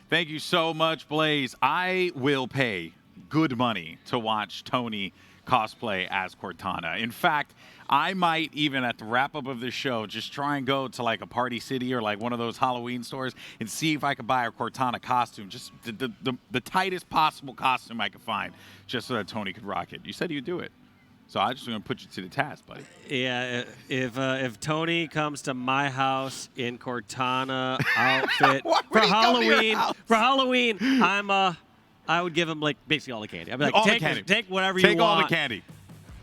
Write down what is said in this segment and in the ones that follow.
Thank you so much, Blaze. I will pay good money to watch Tony cosplay as Cortana. In fact, I might even at the wrap-up of this show just try and go to like a Party City or like one of those Halloween stores and see if I could buy a Cortana costume, just the tightest possible costume I could find, just so that Tony could rock it. You said you'd do it. So I'm just going to put you to the task, buddy. Yeah, if Tony comes to my house in Cortana outfit for Halloween, I would give him like basically all the candy. I'd be like, take whatever you want. Take all the candy.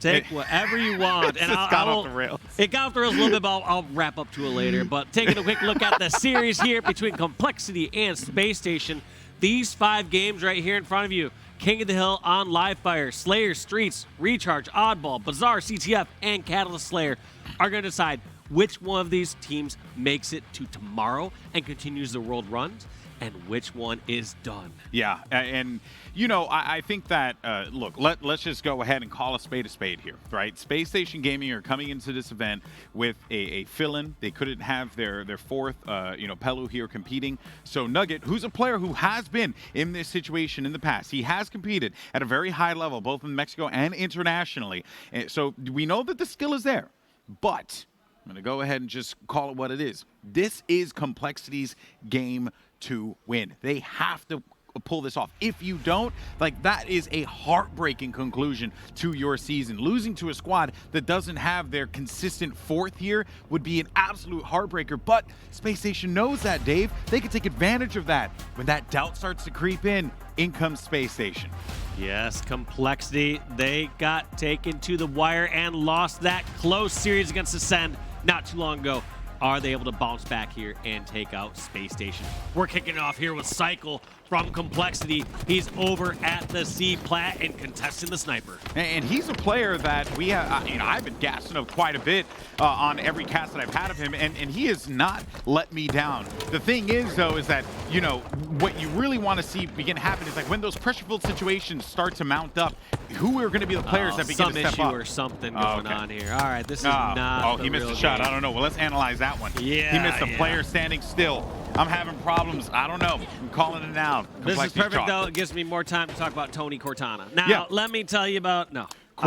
Take whatever you want. And It got off the rails. It got off the rails a little bit, but I'll wrap up to it later. But taking a quick look at the series here between Complexity and Space Station. These 5 games right here in front of you. King of the Hill on Livefire, Slayer, Streets, Recharge, Oddball, Bazaar, CTF, and Catalyst Slayer are going to decide which one of these teams makes it to tomorrow and continues the world runs, and which one is done. Yeah, and you know, I think that, look, let's just go ahead and call a spade here, right? Space Station Gaming are coming into this event with a fill-in. They couldn't have their fourth, Pelu here competing. So Nugget, who's a player who has been in this situation in the past, he has competed at a very high level, both in Mexico and internationally. So we know that the skill is there, but I'm going to go ahead and just call it what it is. This is Complexity's game to win. They have to pull this off. If you don't, like, that is a heartbreaking conclusion to your season. Losing to a squad that doesn't have their consistent fourth here would be an absolute heartbreaker, but Space Station knows that, Dave. They can take advantage of that. When that doubt starts to creep in comes Space Station. Yes, Complexity, they got taken to the wire and lost that close series against Ascend not too long ago. Are they able to bounce back here and take out Space Station? We're kicking it off here with Cycle from Complexity. He's over at the C-Plat and contesting the sniper. And he's a player that we have, I've been gassing up quite a bit on every cast that I've had of him, and he has not let me down. The thing is, though, is that, what you really want to see begin to happen is like when those pressure-filled situations start to mount up, who are going to be the players that begin to step up? Some issue or something going on here. All right, this is not he missed a shot. I don't know. Well, let's analyze that one. Yeah, he missed a player standing still. I'm having problems. I don't know. I'm calling it now. This is perfect, though. It gives me more time to talk about Tony Cortana. Now, let me tell you about Cortonia.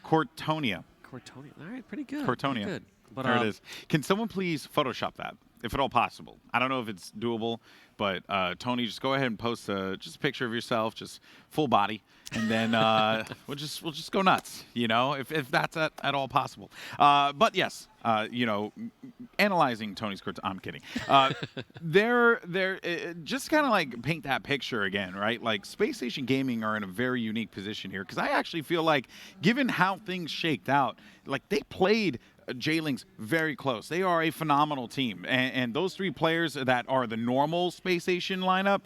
Cortonia. All right, pretty good. Cortonia. Pretty good. But, there it is. Can someone please Photoshop that, if at all possible? I don't know if it's doable, but Tony, just go ahead and post just a picture of yourself, just full body, and then we'll just go nuts, if that's at all possible. But yes, analyzing Tony's Cortana. I'm kidding. They're just kind of like paint that picture again, right? Like Space Station Gaming are in a very unique position here because I actually feel like, given how things shaked out, like they played J-Links very close. They are a phenomenal team. And those 3 players that are the normal Space Station lineup,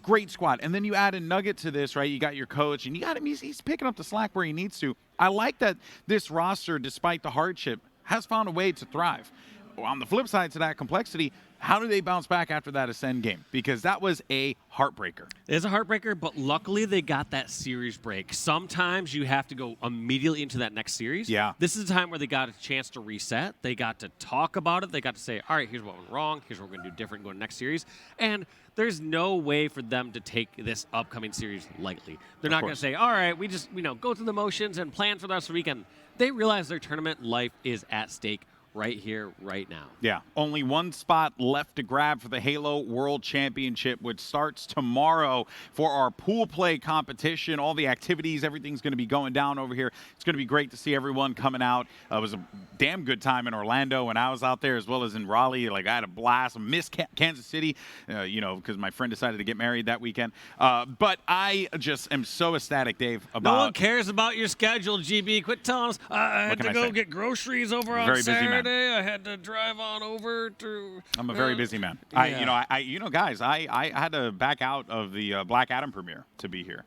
great squad. And then you add a Nugget to this, right? You got your coach, and you got him. He's picking up the slack where he needs to. I like that this roster, despite the hardship, has found a way to thrive. On the flip side to that, Complexity, how do they bounce back after that Ascend game? Because that was a heartbreaker. It is a heartbreaker, but luckily they got that series break. Sometimes you have to go immediately into that next series. Yeah. This is a time where they got a chance to reset. They got to talk about it. They got to say, all right, here's what went wrong. Here's what we're going to do different going to next series. And there's no way for them to take this upcoming series lightly. They're not going to say, all right, we just go through the motions and plan for the rest of the weekend. They realize their tournament life is at stake right here, right now. Yeah, only one spot left to grab for the Halo World Championship, which starts tomorrow for our pool play competition. All the activities, everything's going to be going down over here. It's going to be great to see everyone coming out. It was a damn good time in Orlando when I was out there, as well as in Raleigh. Like, I had a blast. I missed Kansas City, because my friend decided to get married that weekend. But I just am so ecstatic, Dave, about... No one cares about your schedule, GB. Quit telling us. I had to go get groceries over on Saturday. I had to drive on over to... I'm a very busy man. Yeah. Guys, I had to back out of the Black Adam premiere to be here.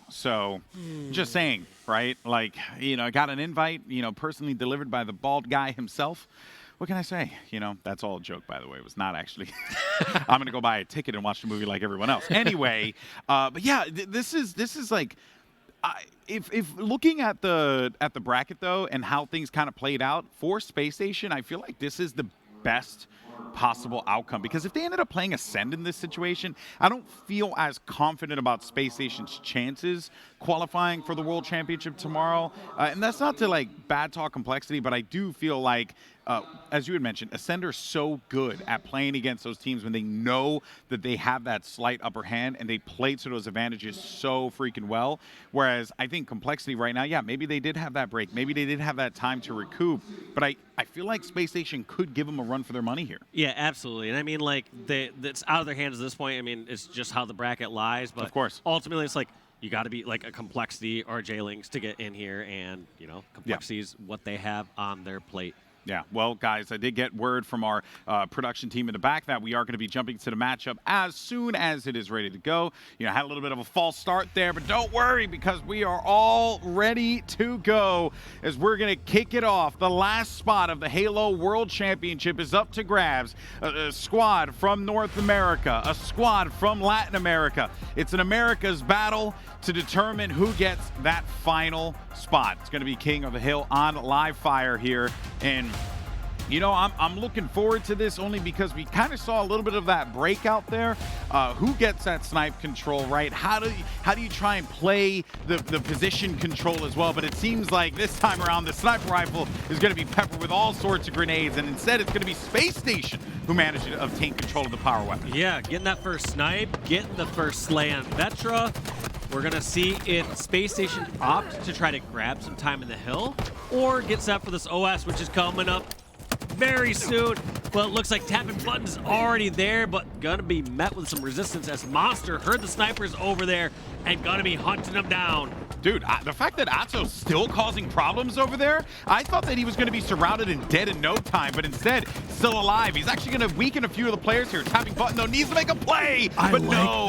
So just saying, right? Like, I got an invite, personally delivered by the bald guy himself. What can I say? That's all a joke, by the way. It was not actually. I'm going to go buy a ticket and watch the movie like everyone else. Anyway, but yeah, this is like... If looking at the bracket, though, and how things kind of played out for Space Station, I feel like this is the best possible outcome. Because if they ended up playing Ascend in this situation, I don't feel as confident about Space Station's chances qualifying for the World Championship tomorrow. And that's not to like bad talk Complexity, but I do feel like, as you had mentioned, Ascend are so good at playing against those teams when they know that they have that slight upper hand, and they play to those advantages so freaking well. Whereas I think Complexity right now, yeah, maybe they did have that break. Maybe they did have that time to recoup. But I feel like Space Station could give them a run for their money here. Yeah, absolutely. And I mean, like, it's out of their hands at this point. I mean, it's just how the bracket lies. But of course, ultimately, it's like, you got to be like a Complexity or a J-Links to get in here. And, you know, Complexity is what they have on their plate. Yeah, well, guys, I did get word from our production team in the back that we are going to be jumping to the matchup as soon as it is ready to go. You know, had a little bit of a false start there, but don't worry, because we are all ready to go as we're going to kick it off. The last spot of the Halo World Championship is up to grabs. A squad from North America, a squad from Latin America. It's an America's battle to determine who gets that final spot. It's going to be King of the Hill on live fire here. And you know, I'm looking forward to this only because we kind of saw a little bit of that breakout there. Who gets that snipe control right? How do you try and play the position control as well? But it seems like this time around the sniper rifle is going to be peppered with all sorts of grenades, and instead it's going to be Space Station who managed to obtain control of the power weapon. Yeah, getting that first snipe, getting the first slay on Vetra. We're going to see if Space Station opts to try to grab some time in the hill or get set for this OS, which is coming up very soon. Well, it looks like tapping buttons already there, but gonna be met with some resistance as Monster heard the snipers over there and gonna be hunting them down. Dude, the fact that Atso's still causing problems over there, I thought that he was going to be surrounded and dead in no time, but instead, still alive. He's actually going to weaken a few of the players here. Tapping button, though, needs to make a play, but no.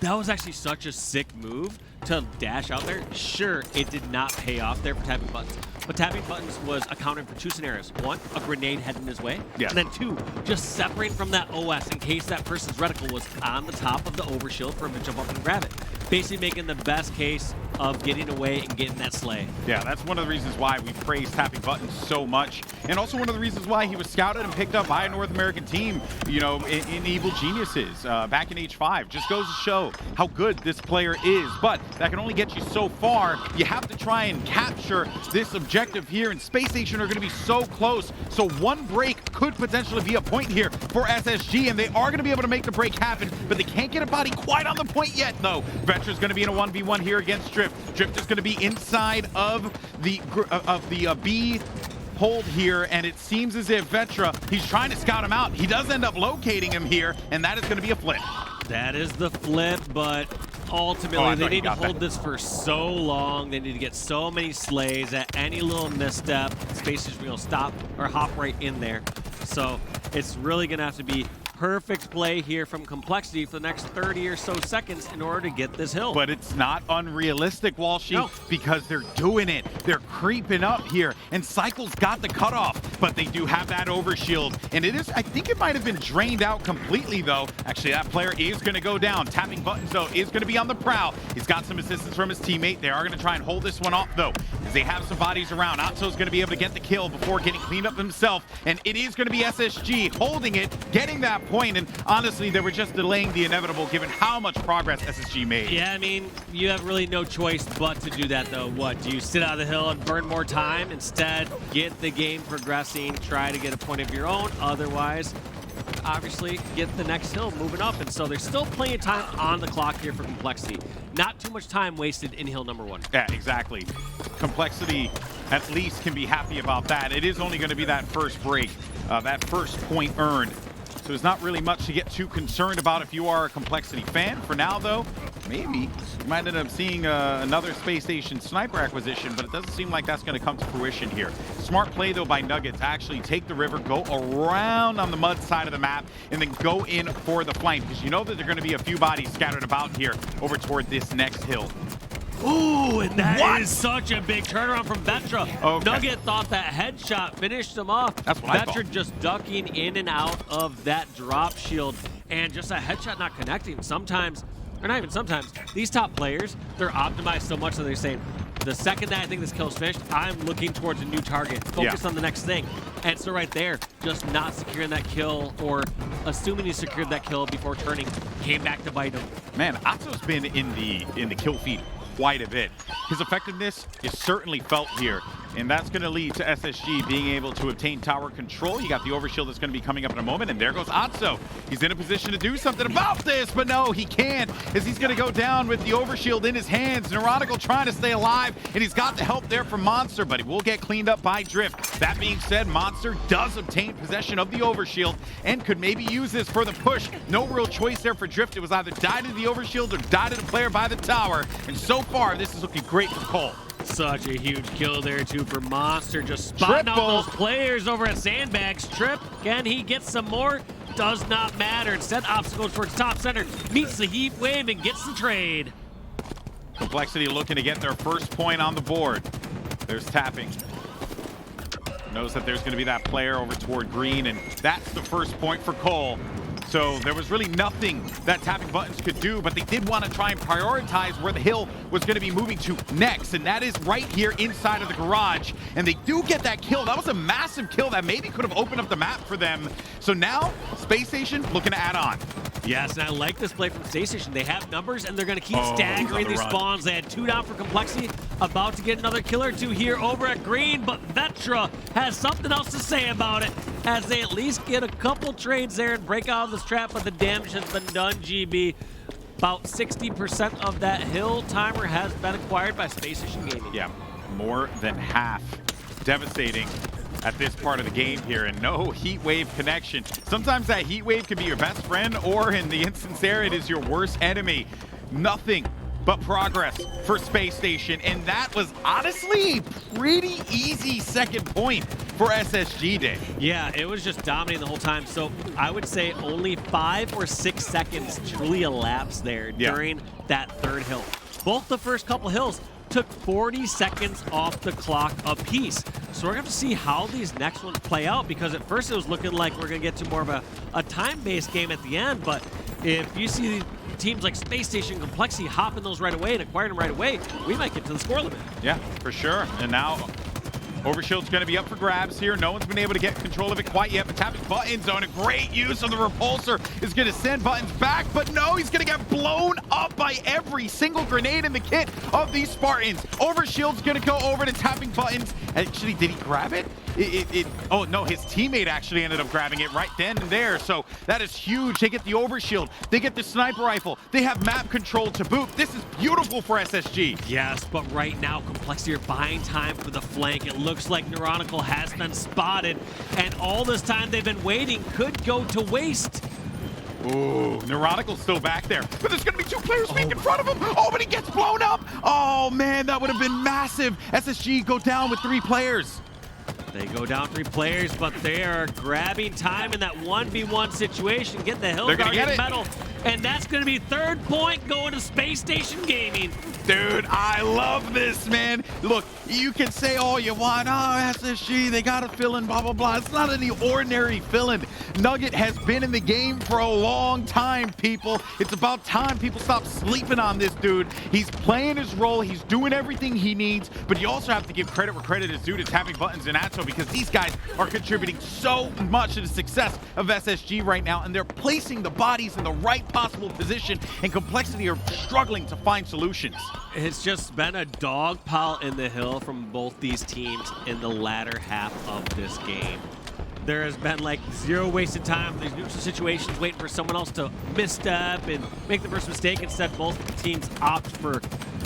That was actually such a sick move to dash out there. Sure, it did not pay off there for tapping buttons, but tapping buttons was accounting for two scenarios. One, a grenade heading his way, yeah. And then two, just separating from that OS in case that person's reticle was on the top of the overshield for him to jump up and grab it. Basically making the best case of getting away and getting that slay. Yeah, that's one of the reasons why we praise tapping buttons so much, and also one of the reasons why he was scouted and picked up by a North American team, you know, in Evil Geniuses back in H5. Just goes to show how good this player is, but that can only get you so far. You have to try and capture this objective here, and Space Station are going to be so close, so one break could potentially be a point here for SSG, and they are going to be able to make the break happen, but they can't get a body quite on the point yet, though. Vetra's going to be in a 1v1 here against Drift. Drift is going to be inside of the B hold here, and it seems as if Vetra, he's trying to scout him out. He does end up locating him here, and that is going to be a flip. That is the flip, but ultimately they need to hold this for so long. They need to get so many slays at any little misstep. Space is going to stop or hop right in there. So it's really going to have to be perfect play here from Complexity for the next 30 or so seconds in order to get this hill. But it's not unrealistic, Walshy, no. Because they're doing it. They're creeping up here, and Cycle's got the cutoff, but they do have that overshield, and it is, I think it might have been drained out completely, though. Actually, that player is going to go down. Tapping buttons, though, is going to be on the prowl. He's got some assistance from his teammate. They are going to try and hold this one off, though, as they have some bodies around. Atso's going to be able to get the kill before getting cleaned up himself, and it is going to be SSG holding it, getting that point, and honestly, they were just delaying the inevitable given how much progress SSG made. Yeah, I mean, you have really no choice but to do that, though. What, do you sit out of the hill and burn more time? Instead, get the game progressing, try to get a point of your own. Otherwise, obviously, get the next hill moving up. And so there's still plenty of time on the clock here for Complexity. Not too much time wasted in hill number one. Yeah, exactly. Complexity at least can be happy about that. It is only going to be that first break, that first point earned. So there's not really much to get too concerned about if you are a Complexity fan. For now, though, maybe you might end up seeing another Space Station sniper acquisition, but it doesn't seem like that's going to come to fruition here. Smart play, though, by Nuggets. Actually take the river, go around on the mud side of the map, and then go in for the flank, because you know that there are going to be a few bodies scattered about here over toward this next hill. Ooh, and that is such a big turnaround from Vetra. Okay. Nugget thought that headshot finished him off. That's what I thought. Vetra just ducking in and out of that drop shield, and just a headshot not connecting. Sometimes, or not even sometimes, these top players, they're optimized so much that they're saying, The second that I think this kill is finished, I'm looking towards a new target, focus on the next thing. And so right there, just not securing that kill or assuming he secured that kill before turning, came back to bite him. Man, Atso's been in the kill feed quite a bit. His effectiveness is certainly felt here, and that's going to lead to SSG being able to obtain tower control. You got the overshield that's going to be coming up in a moment, and there goes Atso. He's in a position to do something about this, but no, he can't, as he's going to go down with the overshield in his hands. Neuronical trying to stay alive, and he's got the help there from Monster, but he will get cleaned up by Drift. That being said, Monster does obtain possession of the overshield and could maybe use this for the push. No real choice there for Drift. It was either die to the overshield or die to the player by the tower, and so far, this is looking great for Cole. Such a huge kill there, too, for Monster. Just spotting out those players over at Sandbags. Trip, can he get some more? Does not matter. Instead, Obstacle goes towards top center, meets the heat wave, and gets the trade. Complexity looking to get their first point on the board. There's tapping. Knows that there's going to be that player over toward green, and that's the first point for Cole. So there was really nothing that tapping buttons could do, but they did want to try and prioritize where the hill was going to be moving to next, and that is right here inside of the garage. And they do get that kill. That was a massive kill that maybe could have opened up the map for them. So now, Space Station looking to add on. Yes, and I like this play from Space Station. They have numbers, and they're going to keep staggering these spawns. They had 2 down for Complexity, about to get another kill or 2 here over at green, but Vetra has something else to say about it, as they at least get a couple trades there and break out of this trap, but the damage has been done, GB. About 60% of that hill timer has been acquired by Space Station Gaming. Yeah, more than half. Devastating at this part of the game here, and no heat wave connection. Sometimes that heat wave can be your best friend, or in the instance there, it is your worst enemy. Nothing but progress for Space Station, and that was honestly a pretty easy second point for SSG Day. Yeah, it was just dominating the whole time. So I would say only 5 or 6 seconds truly elapsed there during that third hill. Both the first couple hills took 40 seconds off the clock apiece. So we're going to have to see how these next ones play out, because at first it was looking like we're going to get to more of a time-based game at the end, but if you see teams like Space Station, Complexity hopping those right away and acquiring them right away, we might get to the score limit. Yeah, for sure. And now Overshield's going to be up for grabs here. No one's been able to get control of it quite yet, but tapping Buttons on a great use of the repulsor is going to send Buttons back, but no, he's going to get blown up by every single grenade in the kit of these Spartans. Overshield's going to go over to tapping Buttons. Actually, did he grab it? Oh no, his teammate actually ended up grabbing it right then and there. So that is huge. They get the overshield, they get the sniper rifle, they have map control to boot. This is beautiful for SSG. Yes, but right now Complexity are buying time for the flank. It looks like Neuronical has been spotted, and all this time they've been waiting could go to waste. Ooh, Neuronical's still back there, but there's gonna be 2 players in front of him. Oh, but he gets blown up. Oh man, that would have been massive. SSG go down with 3 players. They go down 3 players, but they are grabbing time in that 1v1 situation. Get the hill guardian medal, and that's going to be 3rd point going to Space Station Gaming. Dude, I love this, man. Look, you can say all you want. Oh, SSG, they got a fill-in, blah, blah, blah. It's not any ordinary fill-in. Nugget has been in the game for a long time, people. It's about time people stop sleeping on this dude. He's playing his role. He's doing everything he needs, but you also have to give credit where credit is due to tapping Buttons and Atso, because these guys are contributing so much to the success of SSG right now, and they're placing the bodies in the right possible position, and Complexity are struggling to find solutions. It's just been a dog pile in the hill from both these teams in the latter half of this game. There has been like 0 wasted time, these neutral situations, waiting for someone else to misstep and make the first mistake. Instead, both teams opt for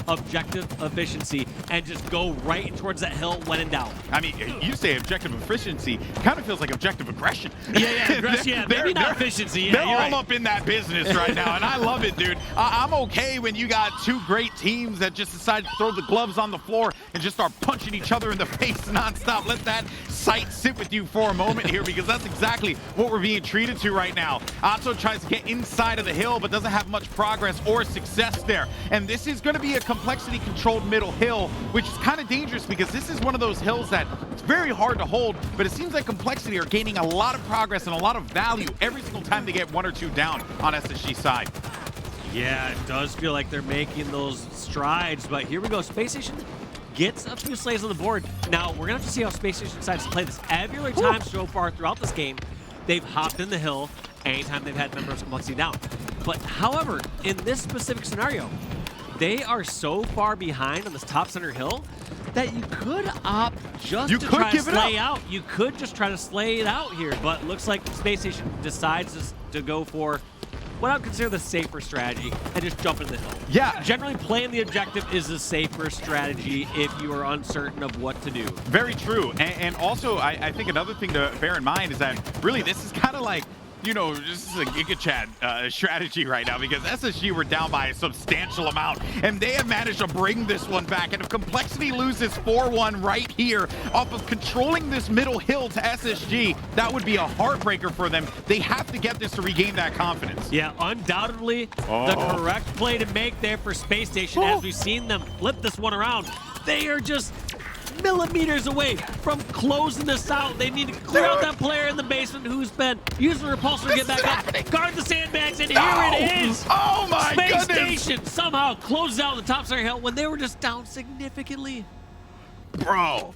objective efficiency and just go right towards that hill when in doubt. I mean, you say objective efficiency, kind of feels like objective aggression. Yeah, aggression, yeah, maybe not efficiency. Yeah, they're all up in that business right now, and I love it, dude. I'm okay when you got 2 great teams that just decide to throw the gloves on the floor and just start punching each other in the face nonstop. Let that sight sit with you for a moment here, because that's exactly what we're being treated to right now. Atso tries to get inside of the hill, but doesn't have much progress or success there. And this is going to be a Complexity controlled middle hill, which is kind of dangerous, because this is one of those hills that it's very hard to hold, but it seems like Complexity are gaining a lot of progress and a lot of value every single time they get 1 or 2 down on SSG side. Yeah, it does feel like they're making those strides, but here we go. Space Station gets a few slays on the board. Now, we're going to have to see how Space Station decides to play this. Every other time so far throughout this game, they've hopped in the hill anytime they've had members of complexity down. But however, in this specific scenario, they are so far behind on this top center hill that you could opt just to try to slay out. You could just try to slay it out here, but looks like Space Station decides to go for what I would consider the safer strategy and just jump into the hill. Yeah. Generally, playing the objective is the safer strategy if you are uncertain of what to do. Very true. And also, I think another thing to bear in mind is that really this is kind of like, you know, this is a Giga Chad strategy right now, because SSG were down by a substantial amount, and they have managed to bring this one back. And if Complexity loses 4-1 right here off of controlling this middle hill to SSG, that would be a heartbreaker for them. They have to get this to regain that confidence. Yeah, undoubtedly the correct play to make there for Space Station, as we've seen them flip this one around. They are just millimeters away from closing this out. They need to clear out that player in the basement who's been using the repulsor to get back up. Guard the sandbags, and here it is. Oh my goodness. goodness. Space Station somehow closes out the top center hill when they were just down significantly. Bro.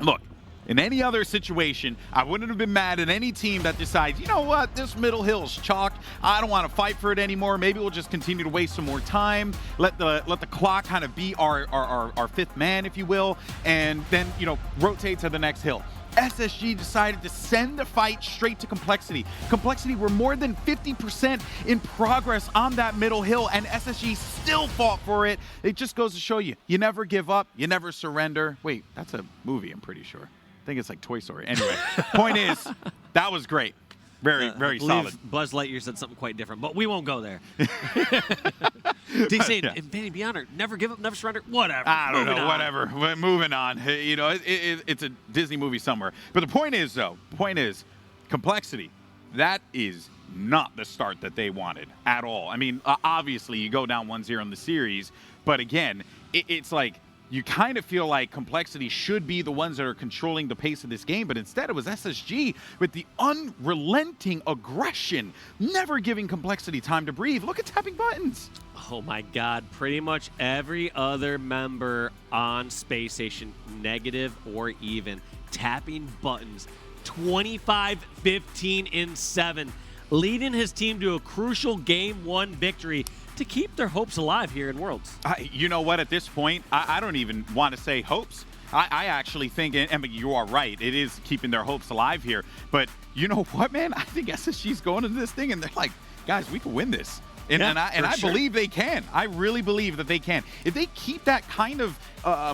Look, in any other situation, I wouldn't have been mad at any team that decides, you know what, this middle hill's chalk. I don't want to fight for it anymore. Maybe we'll just continue to waste some more time. Let the clock kind of be our fifth man, if you will, and then, you know, rotate to the next hill. SSG decided to send the fight straight to Complexity. Complexity were more than 50% in progress on that middle hill, and SSG still fought for it. It just goes to show you, you never give up, you never surrender. Wait, that's a movie, I'm pretty sure. I think it's like Toy Story. Anyway, point is, that was great. Very solid. Buzz Lightyear said something quite different, but we won't go there. They say Infinity Beyond, never give up, never surrender, whatever. I don't know, whatever. We're moving on. You know, it's a Disney movie somewhere. But the point is, Complexity, that is not the start that they wanted at all. I mean, obviously, you go down 1-0 in the series, but again, it's like, you kind of feel like Complexity should be the ones that are controlling the pace of this game, but instead it was SSG with the unrelenting aggression, never giving Complexity time to breathe. Look at tapping buttons. Oh my God, pretty much every other member on Space Station, negative or even, tapping buttons. 25, 15, and 7, leading his team to a crucial Game 1 victory to keep their hopes alive here in Worlds. You know what, at this point, I don't even want to say hopes. I actually think, and you are right, it is keeping their hopes alive here. But you know what, man? I think SSG's going into this thing, and they're like, guys, we can win this. And I believe they can. I really believe that they can. If they keep that kind of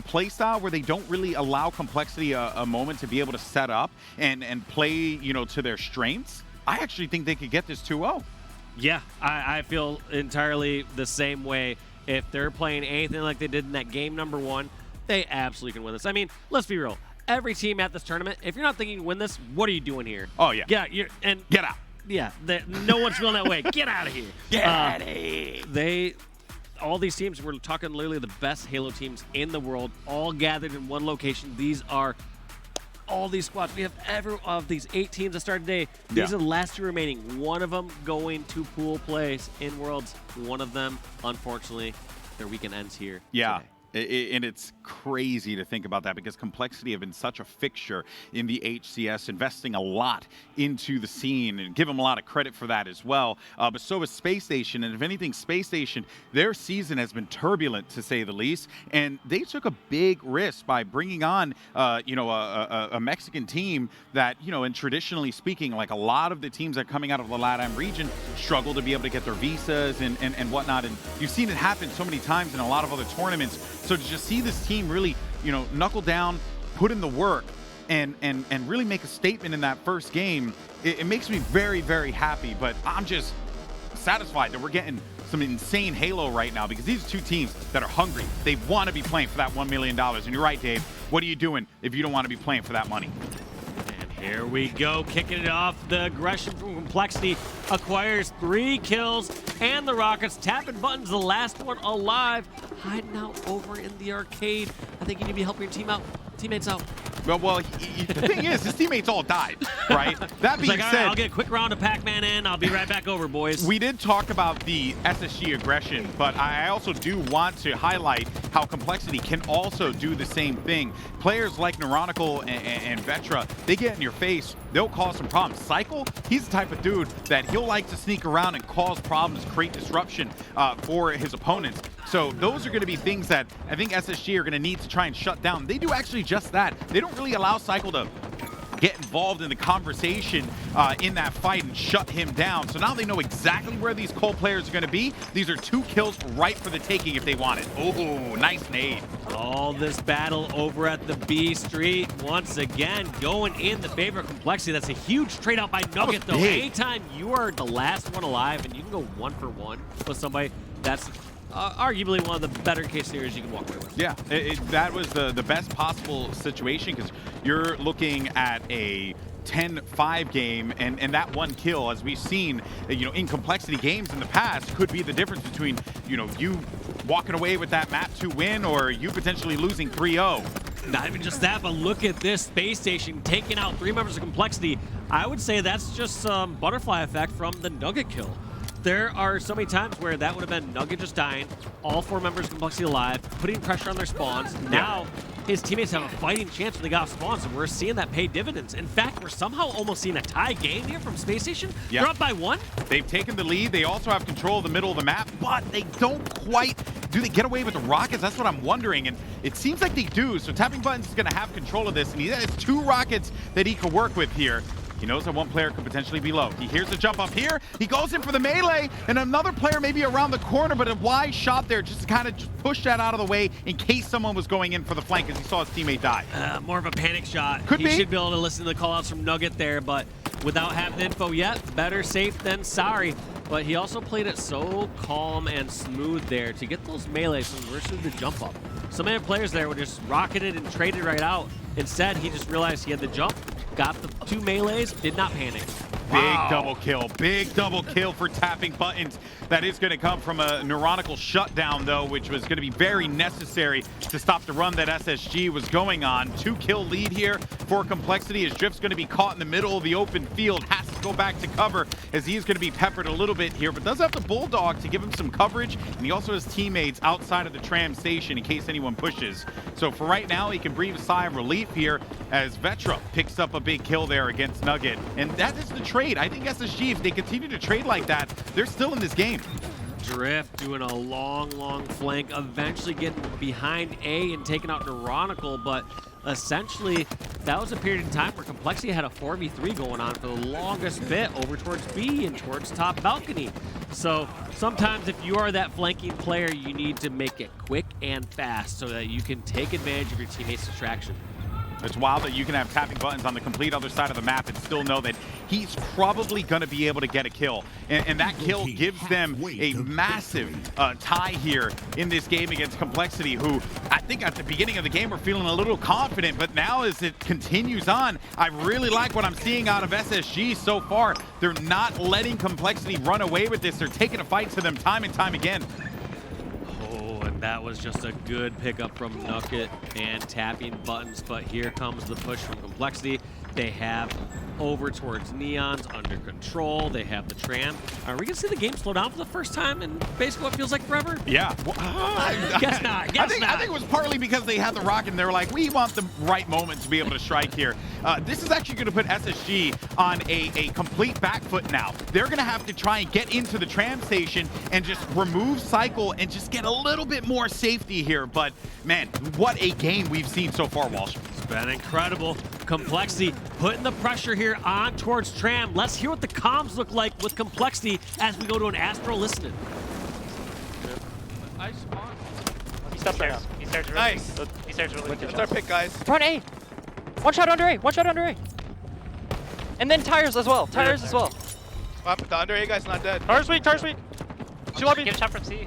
play style where they don't really allow Complexity a moment to be able to set up and play, you know, to their strengths, I actually think they could get this 2-0. Yeah, I feel entirely the same way. If they're playing anything like they did in that game number 1, they absolutely can win this. I mean, let's be real. Every team at this tournament, if you're not thinking you win this, what are you doing here? Oh, yeah. Get out. Yeah, no one's feeling that way. Get out of here. Get out of here. All these teams, we're talking literally the best Halo teams in the world, all gathered in one location. These are all these squads. We have every of these 8 teams that started today. These are the last 2 remaining. One of them going to pool plays in Worlds. One of them, unfortunately, their weekend ends here today. And it's crazy to think about that, because Complexity have been such a fixture in the HCS, investing a lot into the scene, and give them a lot of credit for that as well. But so is Space Station, and if anything, Space Station, their season has been turbulent, to say the least, and they took a big risk by bringing on, a Mexican team that, you know, and traditionally speaking, like a lot of the teams that are coming out of the LATAM region struggle to be able to get their visas and whatnot, and you've seen it happen so many times in a lot of other tournaments. So to just see this team really, you know, knuckle down, put in the work, and really make a statement in that first game, it makes me very, very happy. But I'm just satisfied that we're getting some insane Halo right now, because these are 2 teams that are hungry. They want to be playing for that $1 million. And you're right, Dave. What are you doing if you don't want to be playing for that money? Here we go, kicking it off. The aggression from Complexity acquires 3 kills, and the Rockets tapping buttons, the last one alive, hiding out over in the arcade. I think you need to be helping your teammates out. Well, the thing is, his teammates all died, right? That He's being like, all said, right, I'll get a quick round of Pac-Man in. I'll be right back over, boys. we did talk about the SSG aggression, but I also do want to highlight how Complexity can also do the same thing. Players like Neuronical and Vetra, they get in your face, they'll cause some problems. Cycle, he's the type of dude that he'll like to sneak around and cause problems, create disruption for his opponents. So those are going to be things that I think SSG are going to need to try and shut down. They do actually just that. They don't really allow Cycle to get involved in the conversation in that fight and shut him down. So now they know exactly where these Cole players are going to be. These are 2 kills right for the taking if they want it. Oh, nice nade. All this battle over at the B Street once again going in the favor of Complexity. That's a huge trade out by Nugget, though. Big. Anytime you are the last one alive and you can go 1-for-1 with somebody, that's arguably one of the better case scenarios you can walk away with. Yeah, that was the best possible situation because you're looking at a 10-5 game, and that 1 kill, as we've seen, in Complexity games in the past, could be the difference between, you walking away with that map 2 win or you potentially losing 3-0. Not even just that, but look at this space station taking out 3 members of Complexity. I would say that's just some butterfly effect from the Nugget kill. There are so many times where that would have been Nugget just dying, all 4 members of Complexity alive, putting pressure on their spawns. Now, his teammates have a fighting chance when they got off spawns, and we're seeing that pay dividends. In fact, we're somehow almost seeing a tie game here from Space Station. Yeah. They're up by 1. They've taken the lead. They also have control of the middle of the map, but they don't quite. Do they get away with the rockets? That's what I'm wondering, and it seems like they do. So Tapping Buttons is going to have control of this, and he has 2 rockets that he could work with here. He knows that 1 player could potentially be low. He hears the jump up here. He goes in for the melee, and another player maybe around the corner, but a wide shot there just to kind of push that out of the way in case someone was going in for the flank as he saw his teammate die. More of a panic shot. Could be. He should be able to listen to the callouts from Nugget there, but without having the info yet, better safe than sorry. But he also played it so calm and smooth there to get those melees versus the jump up. So many players there were just rocketed and traded right out. Instead, he just realized he had the jump, got the 2 melees, did not panic. Big double kill for Tapping Buttons. That is going to come from a Neuronical shutdown, though, which was going to be very necessary to stop the run that SSG was going on. 2-kill lead here for Complexity as Drift's going to be caught in the middle of the open field. Has to go back to cover as he's going to be peppered a little bit here, but does have the Bulldog to give him some coverage, and he also has teammates outside of the tram station in case anyone pushes. So for right now, he can breathe a sigh of relief here as Vetra picks up a big kill there against Nugget. And that is the trade. I think SSG, if they continue to trade like that, they're still in this game. Drift doing a long flank, eventually getting behind A and taking out Neuronical, but essentially that was a period of time where Complexity had a 4v3 going on for the longest bit over towards B and towards top balcony. So sometimes if you are that flanking player, you need to make it quick and fast so that you can take advantage of your teammates' distraction. It's wild that you can have Tapping Buttons on the complete other side of the map and still know that he's probably going to be able to get a kill. And that kill gives them a massive tie here in this game against Complexity, who I think at the beginning of the game were feeling a little confident, but now as it continues on, I really like what I'm seeing out of SSG so far. They're not letting Complexity run away with this. They're taking a fight to them time and time again. That was just a good pickup from Nugget and Tapping Buttons, but here comes the push from Complexity. They have over towards Neons under control. They have the tram. Are we going to see the game slow down for the first time in basically what feels like forever? Yeah. Guess not. I think it was partly because they had the rocket and they were like, we want the right moment to be able to strike here. This is actually going to put SSG on a complete back foot now. They're going to have to try and get into the tram station and just remove Cycle and just get a little bit more safety here. But, man, what a game we've seen so far, Walsh. It's been incredible. Complexity putting the pressure here on towards tram. Let's hear what the comms look like with Complexity as we go to an Astro listening. I spawn. He steps right now. He starts really. Nice. He starts really. That's our pick, guys. Front A. One shot under A. One shot under A. And then tires as well. Tires as well. The under A guy's not dead. Tires weak. Tires weak. She lobby. Get a shot from C.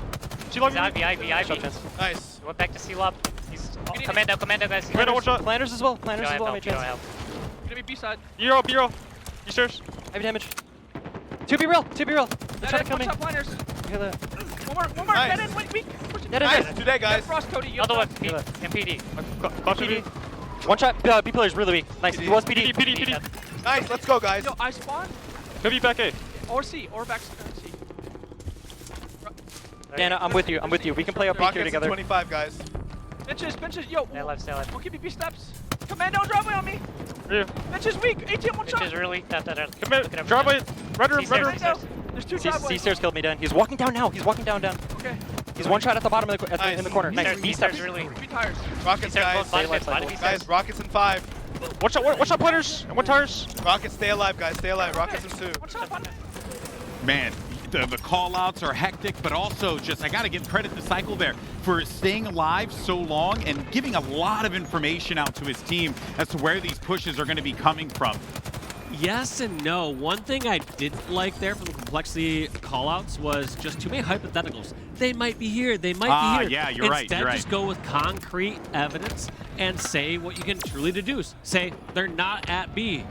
She lobby. VI. Shot chance. Nice. Went back to C lob. He's commando guys. Commando one shot. Planners as well. You Planners don't as well. have Made help. You don't chance. help. Gonna be B side. Euro. You stairs. Heavy damage. 2B real. 2B real. They're trying to kill me. Liners. Hear that. One more. Nice. Dead in. Weak. Dead in. Nice. Two dead, guys. Dead Frost, Cody. Another one. Yeah. MPD. PD. One shot. B player's really weak. Nice. He was PD. Nice, let's go, guys. Yo, I spawn. Could be back A. Or C, or back C. Anna, I'm with you. I'm with you. We can play up here Rockets together. 25, guys. Benches. Yo. Stay alive, stay alive. We'll keep you B steps. Commando driveway on me. Yeah. Bench is weak. ATM one Bench shot. is really weak. That. Come in. Driveway. Red room. Red room. Commando. There's two driveways. C-stairs killed me, Dan. He's walking down now. He's walking down. Okay. He's one shot at the bottom of the in the corner. Nice. B steps. B-stairs really weak. 3 tires. Rockets, Stairs guys. close, bottom Stay mid, bottom alive, B-stairs. Guys, Rockets in 5. Watch out planners and one tires. Rockets, stay alive, guys. Stay alive. Rockets in 2. One shot on it. Man, the call-outs are hectic, but also just, I got to give credit to Cycle there for staying alive so long and giving a lot of information out to his team as to where these pushes are going to be coming from. Yes and no. One thing I didn't like there from the Complexity callouts was just too many hypotheticals. They might be here. They might be here. Yeah, you're right. Instead, You're right. just go with concrete evidence and say what you can truly deduce. Say they're not at B.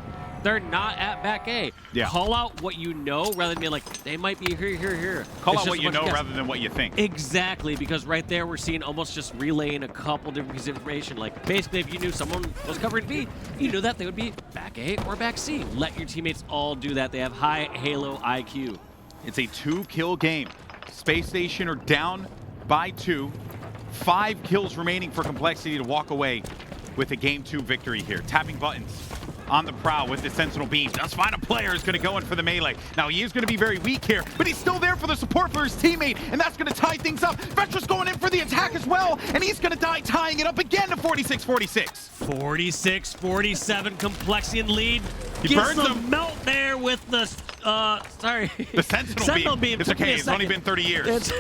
They're not at back A. Yeah. Call out what you know rather than being like, they might be here. Call It's out just what a you bunch of know guess. rather than what you think. Exactly, because right there we're seeing almost just relaying a couple different pieces of information. Like basically, if you knew someone was covering B, you knew that they would be back A or back C. Let your teammates all do that. They have high Halo IQ. It's a 2-kill game. Space Station are down by 2. 5 kills remaining for Complexity to walk away with a Game 2 victory here. Tapping buttons on the prowl with the Sentinel Beam. Does find a player is going to go in for the melee. Now, he is going to be very weak here, but he's still there for the support for his teammate, and that's going to tie things up. Vetra's going in for the attack as well, and he's going to die tying it up again to 46-46. 46-47, Complexity in lead. He Gets burns the him. melt there with the, The Sentinel Beam. It's Took me okay, a it's only second. been 30 years. It's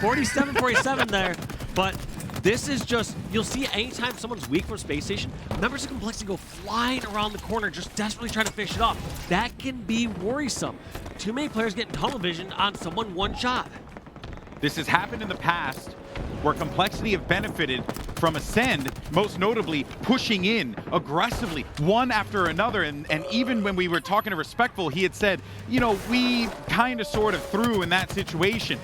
47-47 there, but this is just, you'll see anytime someone's weak from Space Station, members of Complexity go flying around the corner just desperately trying to fish it off. That can be worrisome. Too many players getting tunnel vision on someone one shot. This has happened in the past where Complexity have benefited from Ascend, most notably pushing in aggressively, one after another. And even when we were talking to Respectful, he had said, you know, we kind of sort of threw in that situation.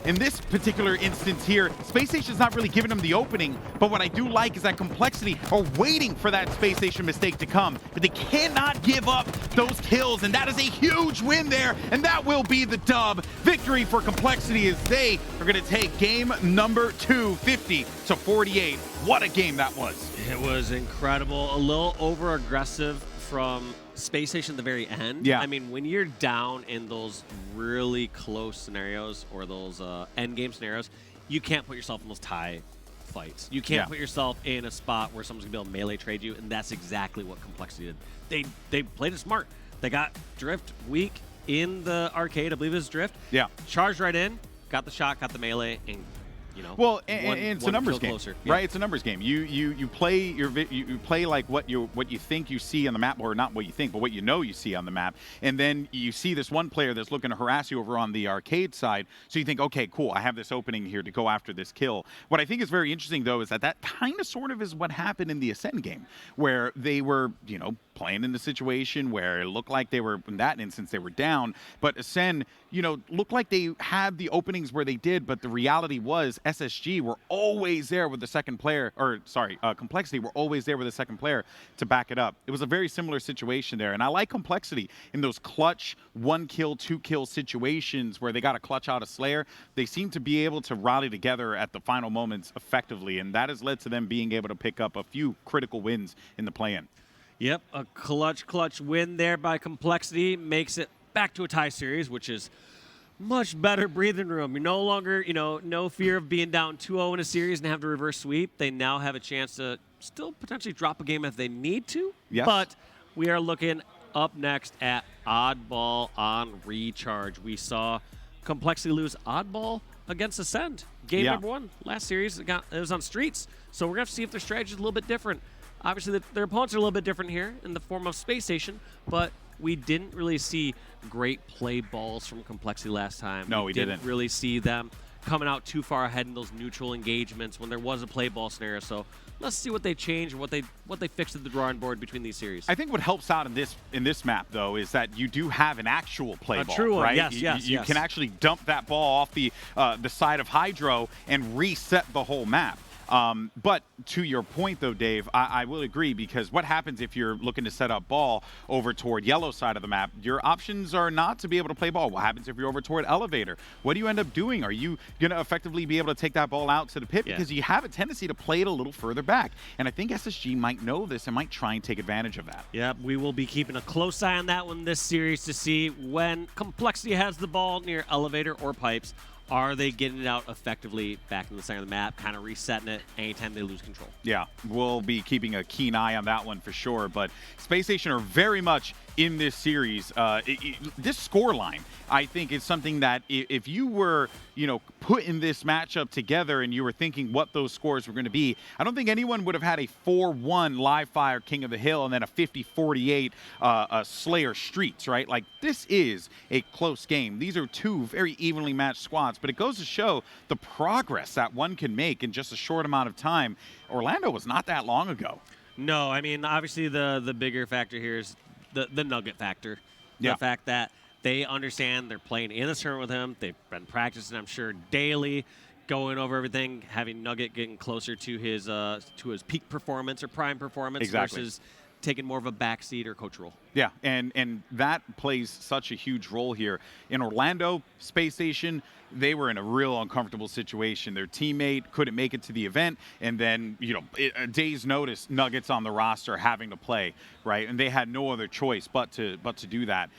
In this particular instance here, Space Station's not really giving them the opening, but what I do like is that Complexity are waiting for that Space Station mistake to come, but they cannot give up those kills, and that is a huge win there, and that will be the dub. Victory for Complexity as they are going to take game number 2, 50-48. What a game that was. It was incredible. A little over-aggressive from Space Station at the very end. Yeah. I mean, when you're down in those really close scenarios or those end game scenarios, you can't put yourself in those tie fights. You can't put yourself in a spot where someone's gonna be able to melee trade you, and that's exactly what Complexity did. They played it smart. They got Drift weak in the arcade, I believe it was Drift. Yeah. Charged right in, got the shot, got the melee, and you know. Well, and it's a one numbers kill game, closer. right? It's a numbers game. You play you play like what you think you see on the map, or not what you think, but what you know you see on the map. And then you see this one player that's looking to harass you over on the arcade side. So you think, okay, cool, I have this opening here to go after this kill. What I think is very interesting though is that kind of sort of is what happened in the Ascend game, where they were, you know, playing in the situation where it looked like they were, in that instance, they were down. But Ascend, you know, looked like they had the openings where they did, but the reality was SSG were always there with the second player, or sorry, Complexity were always there with the second player to back it up. It was a very similar situation there. And I like Complexity in those clutch 1-kill, 2-kill situations where they got to clutch out a Slayer. They seem to be able to rally together at the final moments effectively, and that has led to them being able to pick up a few critical wins in the play-in. Yep, a clutch win there by Complexity makes it back to a tie series, which is much better breathing room. You're no longer, you know, no fear of being down 2-0 in a series and have to reverse sweep. They now have a chance to still potentially drop a game if they need to. Yes. But we are looking up next at Oddball on Recharge. We saw Complexity lose Oddball against Ascend. Game number 1 last series. It was on Streets. So we're going to have to see if their strategy is a little bit different. Obviously, their opponents are a little bit different here in the form of Space Station, but we didn't really see great play balls from Complexity last time. No, we didn't really see them coming out too far ahead in those neutral engagements when there was a play ball scenario. So let's see what they changed, what they fixed at the drawing board between these series. I think what helps out in this map though is that you do have an actual play ball, true one. right? Yes, you can actually dump that ball off the side of Hydro and reset the whole map. But to your point, though, Dave, I will agree, because what happens if you're looking to set up ball over toward yellow side of the map? Your options are not to be able to play ball. What happens if you're over toward elevator? What do you end up doing? Are you going to effectively be able to take that ball out to the pit? Yeah. Because you have a tendency to play it a little further back. And I think SSG might know this and might try and take advantage of that. Yep, we will be keeping a close eye on that one this series to see when Complexity has the ball near elevator or pipes. Are they getting it out effectively back in the center of the map, kind of resetting it anytime they lose control? Yeah, we'll be keeping a keen eye on that one for sure. But Space Station are very much in this series. This score line, I think, is something that if you were, put in this matchup together and you were thinking what those scores were going to be, I don't think anyone would have had a 4-1 Live Fire King of the Hill and then a 50-48 Slayer Streets, right? Like, this is a close game. These are two very evenly matched squads, but it goes to show the progress that one can make in just a short amount of time. Orlando was not that long ago. No, I mean, obviously the bigger factor here is the Nugget factor. Yeah. The fact that they understand they're playing in the tournament with him. They've been practicing, I'm sure, daily, going over everything, having Nugget getting closer to his peak performance or prime performance versus taking more of a backseat or coach role. Yeah, and that plays such a huge role here. In Orlando, Space Station, they were in a real uncomfortable situation. Their teammate couldn't make it to the event, and then, a day's notice, Nuggets on the roster having to play, right? And they had no other choice but to do that.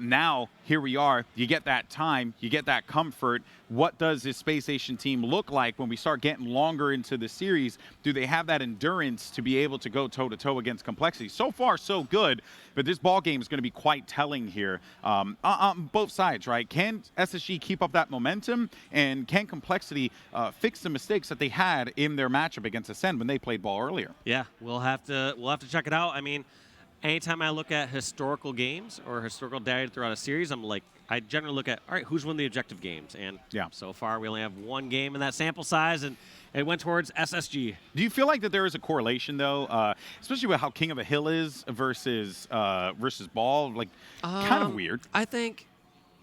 Now, here we are. You get that time. You get that comfort. What does this Space Station team look like when we start getting longer into the series? Do they have that endurance to be able to go toe-to-toe against Complexity? So far, so good. But this ball game is going to be quite telling here on both sides, right? Can SSG keep up that momentum, and can Complexity fix the mistakes that they had in their matchup against Ascend when they played ball earlier? Yeah, we'll have to check it out. I mean, anytime I look at historical games or historical data throughout a series, I generally look at, all right, who's won the objective games? And so far we only have one game in that sample size, and it went towards SSG. Do you feel like that there is a correlation, though, especially with how King of the Hill is versus ball? Like, kind of weird. I think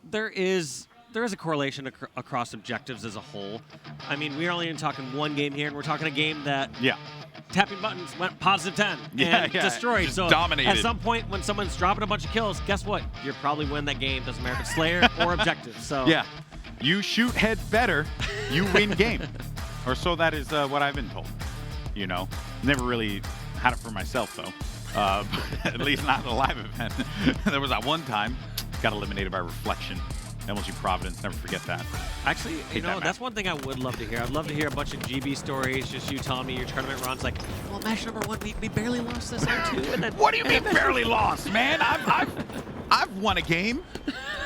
there is a correlation across objectives as a whole. I mean, we're only talking one game here, and we're talking a game that tapping buttons went positive 10 and destroyed. Just so dominated. At some point, when someone's dropping a bunch of kills, guess what? You're probably win that game. Doesn't matter if it's Slayer or objective. So yeah, you shoot heads better, you win game. Or so that is what I've been told. Never really had it for myself, though. At least not in a live event. There was that one time, got eliminated by Reflection. MLG Providence, never forget that. Actually, that's one thing I would love to hear. I'd love to hear a bunch of GB stories, just you telling me your tournament runs. Like, well, match number 1, we barely lost this one too. And then, what do you mean barely lost, man? I've won a game.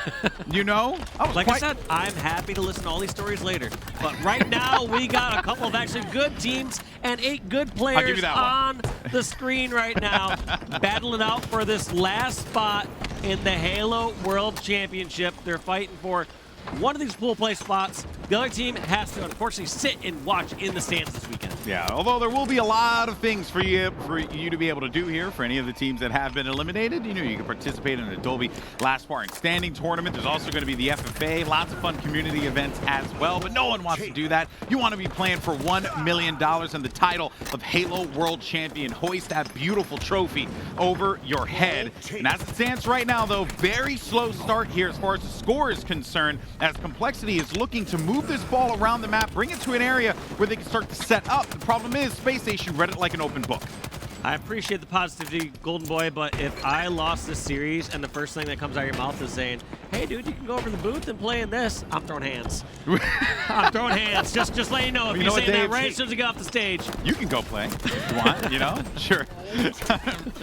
I said, I'm happy to listen to all these stories later. But right now, we got a couple of actually good teams and 8 good players on the screen right now, battling out for this last spot in the Halo World Championship. They're fighting for one of these pool play spots. The other team has to unfortunately sit and watch in the stands this weekend. Yeah, although there will be a lot of things for you to be able to do here for any of the teams that have been eliminated. You can participate in an Adobe Last Spartan Standing Tournament. There's also going to be the FFA, lots of fun community events as well, but no one wants to do that. You want to be playing for $1 million and the title of Halo World Champion. Hoist that beautiful trophy over your head. And as it stands right now, though, very slow start here as far as the score is concerned, as Complexity is looking to move this ball around the map, bring it to an area where they can start to set up. The problem is Space Station read it like an open book. I appreciate the positivity, Golden Boy, but if I lost this series and the first thing that comes out of your mouth is saying, hey, dude, you can go over to the booth and play in this, I'm throwing hands. I'm throwing hands. Just let you know if you're saying that right as soon as you get off the stage. You can go play if you want, Sure.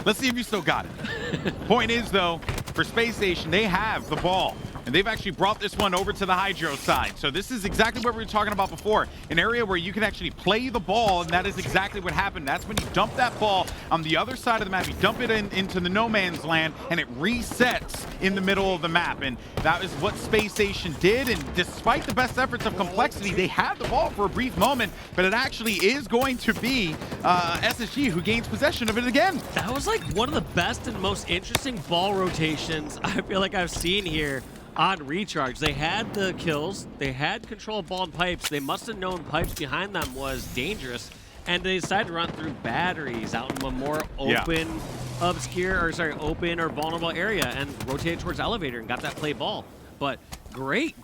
Let's see if you still got it. Point is, though, for Space Station, they have the ball. And they've actually brought this one over to the Hydro side. So this is exactly what we were talking about before. An area where you can actually play the ball, and that is exactly what happened. That's when you dump that ball on the other side of the map. You dump it into the no man's land, and it resets in the middle of the map. And that is what Space Station did. And despite the best efforts of Complexity, they had the ball for a brief moment, but it actually is going to be SSG who gains possession of it again. That was like one of the best and most interesting ball rotations I feel like I've seen here on recharge. They had the kills. They had control of ball and pipes. They must have known pipes behind them was dangerous, and they decided to run through batteries out in a more open, open or vulnerable area and rotated towards elevator and got that play ball. But great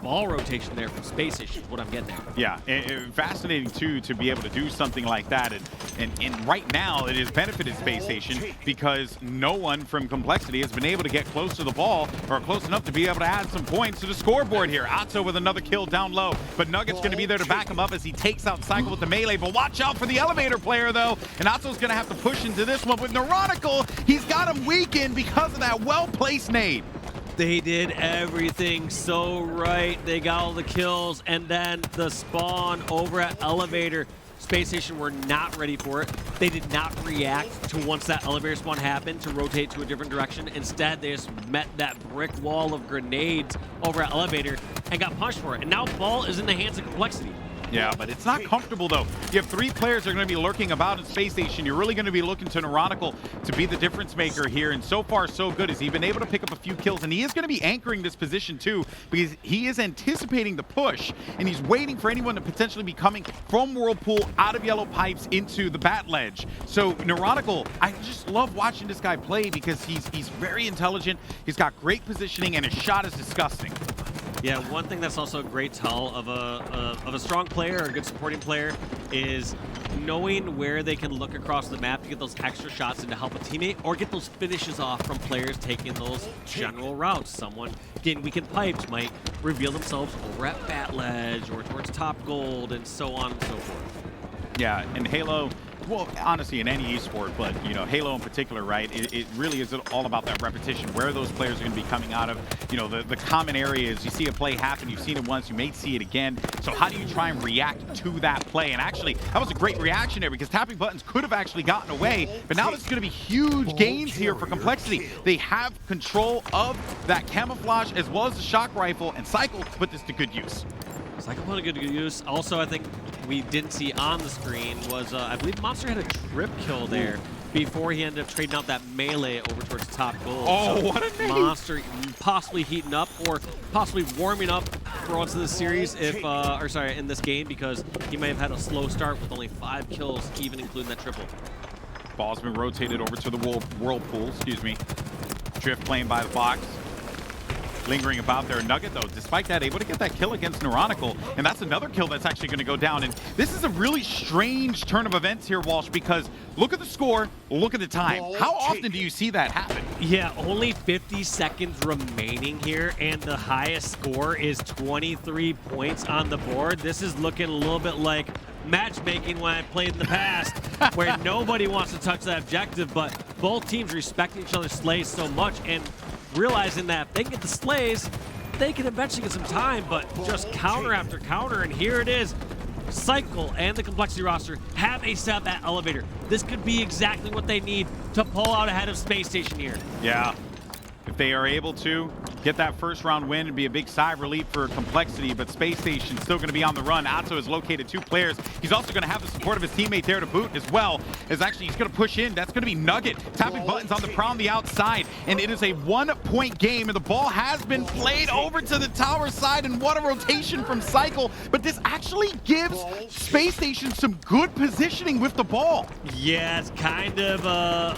ball rotation there from Space Station is what I'm getting at. Yeah, and fascinating too to be able to do something like that. And right now it has benefited Space Station because no one from Complexity has been able to get close to the ball or close enough to be able to add some points to the scoreboard here. Atso with another kill down low, but Nugget's going to be there to back him up as he takes out Cycle with the melee. But watch out for the elevator player though, and Atso's going to have to push into this one with Neuronical. He's got him weakened because of that well-placed nade. They did everything so right. They got all the kills, and then the spawn over at elevator. Space Station were not ready for it. They did not react to once that elevator spawn happened to rotate to a different direction. Instead, they just met that brick wall of grenades over at elevator and got punished for it. And now ball is in the hands of Complexity. Yeah, but it's not comfortable, though. You have 3 players that are going to be lurking about in Space Station. You're really going to be looking to Neuronical to be the difference maker here, and so far, so good. He's been able to pick up a few kills, and he is going to be anchoring this position, too, because he is anticipating the push, and he's waiting for anyone to potentially be coming from Whirlpool out of Yellow Pipes into the Bat Ledge. So, Neuronical, I just love watching this guy play because he's very intelligent, he's got great positioning, and his shot is disgusting. Yeah, one thing that's also a great tell of a strong player or a good supporting player is knowing where they can look across the map to get those extra shots and to help a teammate or get those finishes off from players taking those general routes. Someone getting weakened pipes might reveal themselves over at Bat Ledge or towards Top Gold and so on and so forth. Yeah, and Halo, well, honestly, in any esport, but, you know, Halo in particular, right, it really is all about that repetition, where those players are going to be coming out of. You know, the common areas, you see a play happen, you've seen it once, you may see it again. So how do you try and react to that play? And actually, that was a great reaction there because tapping buttons could have actually gotten away, but now this is going to be huge gains here for Complexity. They have control of that camouflage as well as the shock rifle, and Cycle put this to good use. Cycle put a good use. Also, I think we didn't see on the screen was, I believe Monster had a trip kill there before he ended up trading out that melee over towards Top Gold. Oh, so what a nade! Monster possibly heating up or possibly warming up for once in the series if, in this game because he may have had a slow start with only 5 kills, even including that triple. Ball's been rotated over to the Whirlpool, excuse me. Drift playing by the box. Lingering about there. Nugget, though, despite that, able to get that kill against Neuronical, and that's another kill that's actually going to go down. And this is a really strange turn of events here, Walsh, because look at the score, look at the time. How often do you see that happen? Yeah, only 50 seconds remaining here, and the highest score is 23 points on the board. This is looking a little bit like matchmaking when I played in the past, where nobody wants to touch that objective, but both teams respect each other's slays so much, and realizing that if they can get the slays, they can eventually get some time, but just counter after counter, and here it is. Cycle and the Complexity roster have a step at elevator. This could be exactly what they need to pull out ahead of Space Station here. Yeah. If they are able to get that first round win, it'd be a big sigh of relief for Complexity, but Space Station's still going to be on the run. Atso has located 2 players. He's also going to have the support of his teammate there to boot as well, as actually he's going to push in. That's going to be Nugget tapping buttons on the prowl on the outside, and it is a 1-point game, and the ball has been played over to the tower side, and what a rotation from Cycle, but this actually gives Space Station some good positioning with the ball. Yeah, it's kind of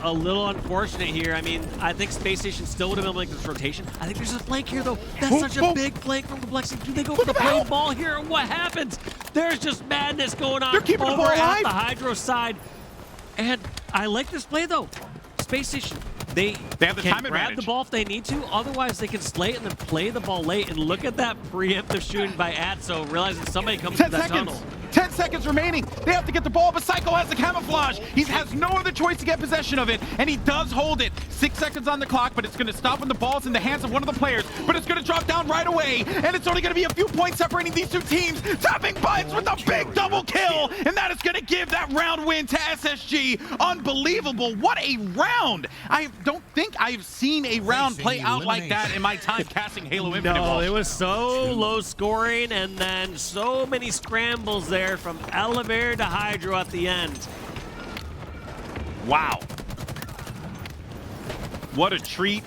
a little unfortunate here. I mean, I think Space Station still would have been able to make this rotation. I think there's a flank here, though. That's such a big flank from Complexity. Do they go for the plain ball here, or what happens? There's just madness going on They're keeping the ball over alive. at the Hydro side. And I like this play, though. Space Station, they have the can time grab advantage. the ball if they need to. Otherwise, they can slay it and then play the ball late. And look at that preemptive shooting by Atso, realizing somebody comes 10 through that seconds. tunnel. 10 seconds remaining. They have to get the ball, but Cycle has the camouflage. He has no other choice to get possession of it, and he does hold it. 6 seconds on the clock, but it's going to stop when the ball's in the hands of one of the players, but it's going to drop down right away, and it's only going to be a few points separating these 2 teams. Tapping buttons with a big double kill, and that is going to give that round win to SSG. Unbelievable. What a round. I don't think I've seen a round play out like that in my time casting Halo Infinite. No, Walsh. it was so low scoring, and then so many scrambles there from elevator to Hydro at the end. Wow. What a treat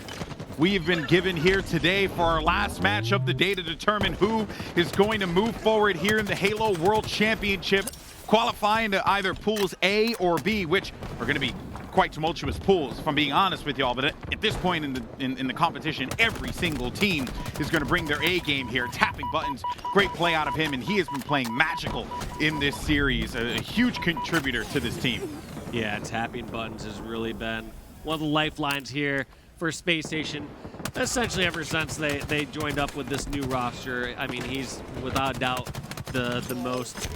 we've been given here today for our last match of the day to determine who is going to move forward here in the Halo World Championship, qualifying to either pools A or B, which are going to be quite tumultuous pools, if I'm being honest with y'all. But at this point in the competition, every single team is going to bring their A game here. Tapping buttons, great play out of him, and he has been playing magical in this series. A huge contributor to this team. Yeah, tapping buttons has really been one of the lifelines here for Space Station, essentially ever since they joined up with this new roster. I mean, he's without a doubt the most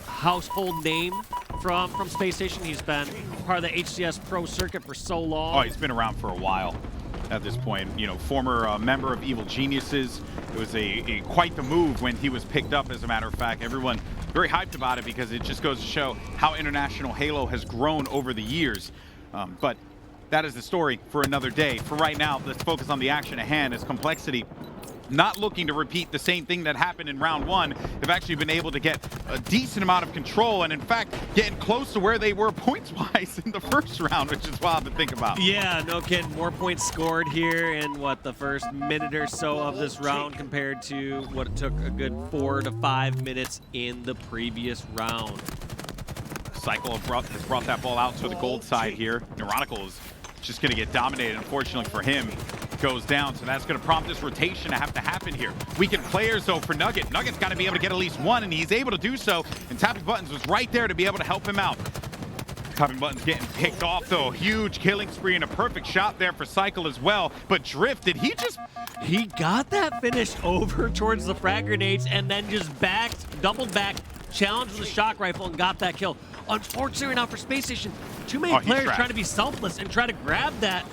household name from Space Station. He's been part of the HCS Pro circuit for so long. Oh, he's been around for a while at this point. You know, former member of Evil Geniuses. It was a quite the move when he was picked up, as a matter of fact. Everyone very hyped about it because it just goes to show how international Halo has grown over the years. But that is the story for another day. For right now, let's focus on the action at hand as Complexity, not looking to repeat the same thing that happened in round one. They've actually been able to get a decent amount of control and, in fact, getting close to where they were points-wise in the first round, which is wild to think about. Yeah, no kidding. More points scored here in, the first minute or so of this round compared to what it took a good 4 to 5 minutes in the previous round. Cycle has brought that ball out to the gold side here. Neuronical is just going to get dominated, unfortunately for him. Goes down, so that's going to prompt this rotation to have to happen here. Weakened players, though, for Nugget. Nugget's got to be able to get at least one, and he's able to do so, and Tapping Buttons was right there to be able to help him out. Tapping Buttons getting picked off, though. Huge killing spree and a perfect shot there for Cycle as well. But Drift, He got that finish over towards the frag grenades and then just doubled back, challenged with a shock rifle and got that kill. Unfortunately now for Space Station, too many players trying to be selfless and try to grab that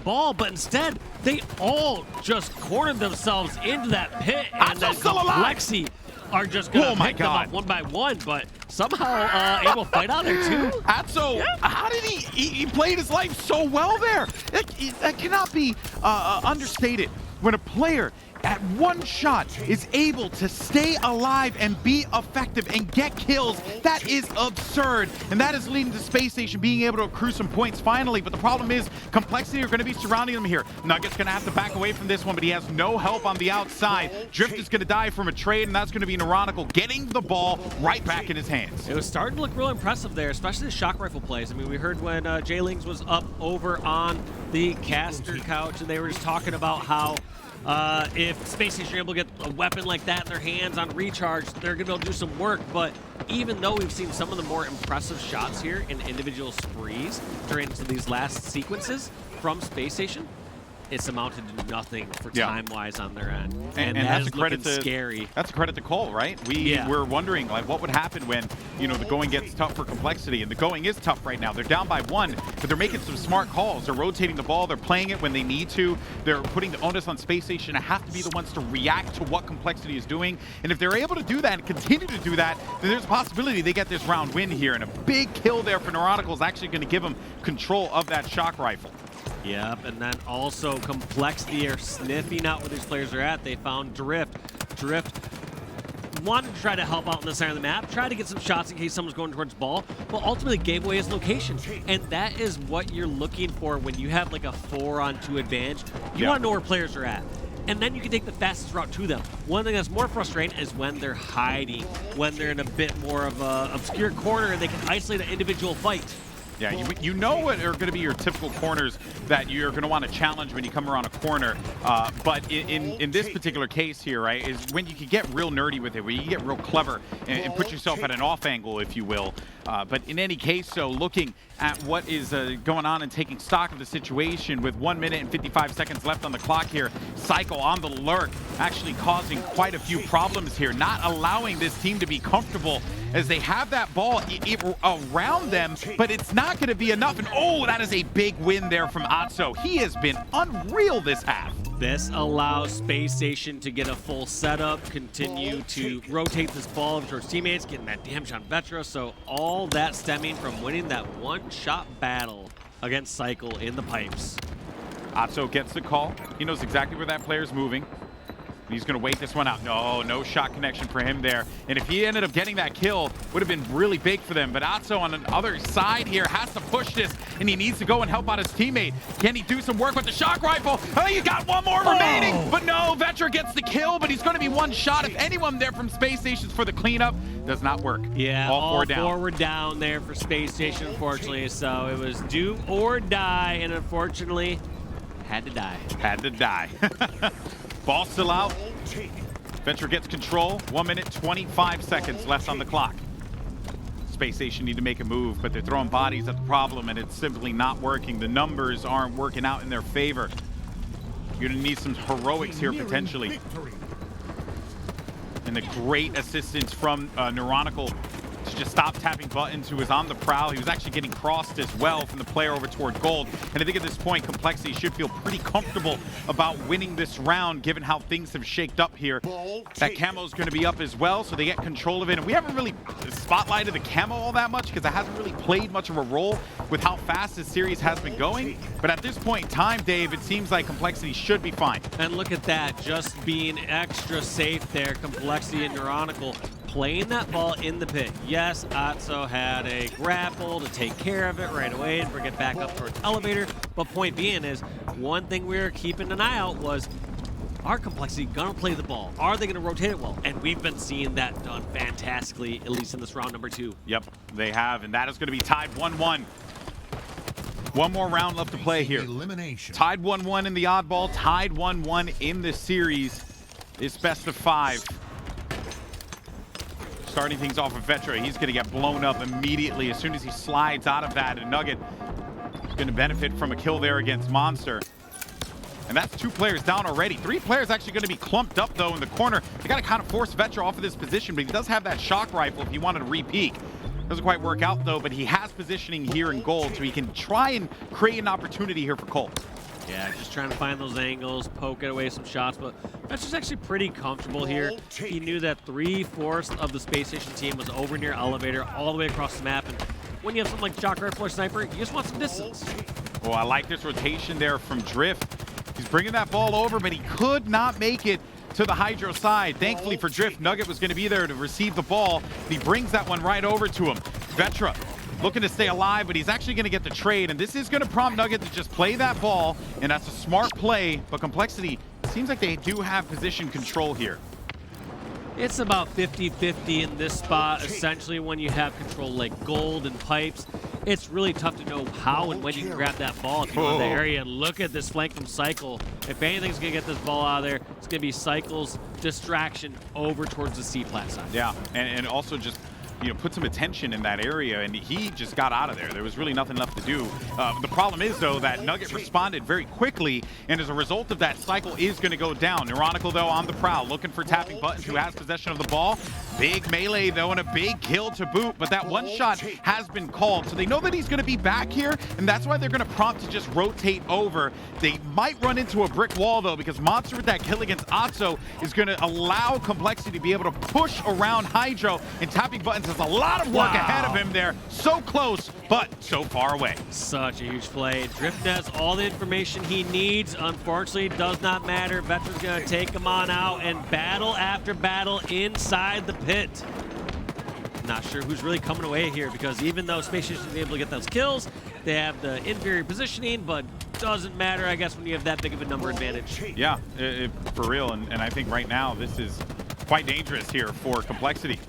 ball, but instead they all just cornered themselves into that pit, and then Lexi are just gonna pick them up one by one, but somehow able to fight out there too. Atso, how did he played his life so well there? That cannot be understated. When a player at one shot is able to stay alive and be effective and get kills, that is absurd. And that is leading to Space Station being able to accrue some points finally. But the problem is Complexity are going to be surrounding them here. Nugget's going to have to back away from this one, but he has no help on the outside. Drift is going to die from a trade, and that's going to be Neuronical getting the ball right back in his hands. It was starting to look real impressive there, especially the shock rifle plays. I mean, we heard when J-Lings was up over on the caster couch, and they were just talking about how if Space Station are able to get a weapon like that in their hands on recharge, they're going to be able to do some work. But even though we've seen some of the more impressive shots here in individual sprees during these last sequences from Space Station, it's amounted to nothing for time-wise on their end. And that's a credit to scary. That's a credit to Cole, right? We're wondering like what would happen when, you know, the going gets tough for Complexity, and the going is tough right now. They're down by one, but they're making some smart calls. They're rotating the ball, they're playing it when they need to. They're putting the onus on Space Station to have to be the ones to react to what Complexity is doing. And if they're able to do that and continue to do that, then there's a possibility they get this round win here. And a big kill there for Neuronical is actually going to give them control of that shock rifle. Yep, and then also Complexity are sniffing out where these players are at. They found Drift. Drift wanted to try to help out on the side of the map, try to get some shots in case someone's going towards ball, but ultimately gave away his location. And that is what you're looking for when you have like a 4-on-2 advantage. You want to know where players are at. And then you can take the fastest route to them. One thing that's more frustrating is when they're hiding, when they're in a bit more of an obscure corner and they can isolate an individual fight. Yeah, you know what are going to be your typical corners that you're going to want to challenge when you come around a corner. But in this particular case here, right, is when you can get real nerdy with it, where you can get real clever and put yourself at an off angle, if you will. But in any case, so looking at what is going on and taking stock of the situation with 1 minute and 55 seconds left on the clock here, Cycle on the lurk, actually causing quite a few problems here, not allowing this team to be comfortable as they have that ball around them, but it's not going to be enough. And oh, that is a big win there from Atso. He has been unreal this half. This allows Space Station to get a full setup, continue to rotate this ball over towards teammates, getting that damage on Vetra. So all that stemming from winning that one-shot battle against Cycle in the pipes. Atso gets the call. He knows exactly where that player's moving. He's going to wait this one out. No shot connection for him there. And if he ended up getting that kill, would have been really big for them. But Atso on the other side here has to push this, and he needs to go and help out his teammate. Can he do some work with the shock rifle? Oh, you got one more remaining. But no, Vetra gets the kill, but he's going to be one shot. If anyone there from Space Stations for the cleanup, does not work. Yeah, all four down. Were down there for Space Station, unfortunately. So it was do or die, and unfortunately, had to die. Had to die. Ball still out. Vetra gets control. 1 minute, 25 seconds left on the clock. Space Station need to make a move, but they're throwing bodies at the problem, and it's simply not working. The numbers aren't working out in their favor. You're going to need some heroics here, potentially. And the great assistance from Neuronical to just stop tapping buttons, who was on the prowl. He was actually getting crossed as well from the player over toward gold. And I think at this point, Complexity should feel pretty comfortable about winning this round, given how things have shaked up here. That camo's going to be up as well, so they get control of it. And we haven't really spotlighted the camo all that much because it hasn't really played much of a role with how fast this series has been going. But at this point in time, Dave, it seems like Complexity should be fine. And look at that, just being extra safe there. Complexity and Neuronical playing that ball in the pit. Yes, Atso had a grapple to take care of it right away and bring it back up towards elevator. But point being is, one thing we were keeping an eye out was, are Complexity gonna play the ball? Are they gonna rotate it well? And we've been seeing that done fantastically, at least in this round number 2. Yep, they have, and that is gonna be tied 1-1. One more round left to play here. Elimination. Tied 1-1 in the oddball, tied 1-1 in this series. It's best of 5. Starting things off with Vetra, he's going to get blown up immediately as soon as he slides out of that, and Nugget is going to benefit from a kill there against Monster. And that's 2 players down already. 3 players actually going to be clumped up, though, in the corner. They got to kind of force Vetra off of this position, but he does have that shock rifle if he wanted to re-peek. Doesn't quite work out, though, but he has positioning here in gold, so he can try and create an opportunity here for Cole. Yeah, just trying to find those angles, poke away some shots, but Vetra's actually pretty comfortable here. He knew that 3/4 of the Space Station team was over near elevator, all the way across the map, and when you have something like shock rifle or sniper, you just want some distance. Oh, I like this rotation there from Drift. He's bringing that ball over, but he could not make it to the Hydro side. Thankfully for Drift, Nugget was going to be there to receive the ball, and he brings that one right over to him. Vetra looking to stay alive, but he's actually going to get the trade, and this is going to prompt Nugget to just play that ball, and that's a smart play, but Complexity seems like they do have position control here. It's about 50-50 in this spot, essentially, when you have control like gold and pipes. It's really tough to know how and when you can grab that ball if you know the area. And look at this flank from Cycle. If anything's going to get this ball out of there, it's going to be Cycle's distraction over towards the C-plat side. Yeah, and also just, you know, put some attention in that area, and he just got out of there. There was really nothing left to do. The problem is, though, that Nugget responded very quickly, and as a result of that, Cycle is going to go down. Neuronical, though, on the prowl, looking for tapping buttons, who has possession of the ball. Big melee, though, and a big kill to boot, but that one shot has been called, so they know that he's going to be back here, and that's why they're going to prompt to just rotate over. They might run into a brick wall, though, because Monster with that kill against Atso is going to allow Complexity to be able to push around Hydro, and tapping buttons is a lot of work ahead of him there. So close, but so far away. Such a huge play. Drift has all the information he needs. Unfortunately, it does not matter. Vetra's going to take him on out, and battle after battle inside the pit. Not sure who's really coming away here, because even though Space Station is able to get those kills, they have the inferior positioning, but doesn't matter, I guess, when you have that big of a number advantage. Yeah, for real, and I think right now this is quite dangerous here for Complexity.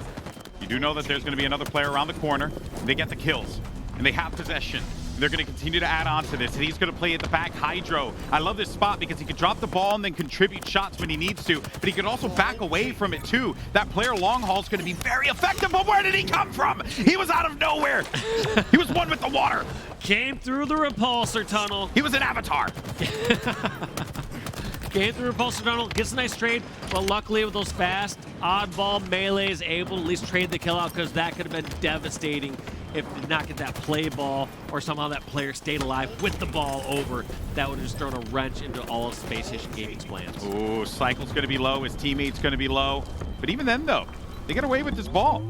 You do know that there's going to be another player around the corner. They get the kills, and they have possession. They're going to continue to add on to this, and he's going to play at the back Hydro. I love this spot because he can drop the ball and then contribute shots when he needs to, but he can also back away from it too. That player long haul is going to be very effective, but where did he come from? He was out of nowhere. He was one with the water. Came through the repulsor tunnel. He was an avatar. Came through repulsor tunnel, gets a nice trade, but luckily with those fast oddball melees, able to at least trade the kill out, because that could have been devastating if did not get that play ball, or somehow that player stayed alive with the ball over. That would have just thrown a wrench into all of Space Station Gaming's plans. Ooh, Cycle's going to be low, his teammate's going to be low. But even then, though, they get away with this ball.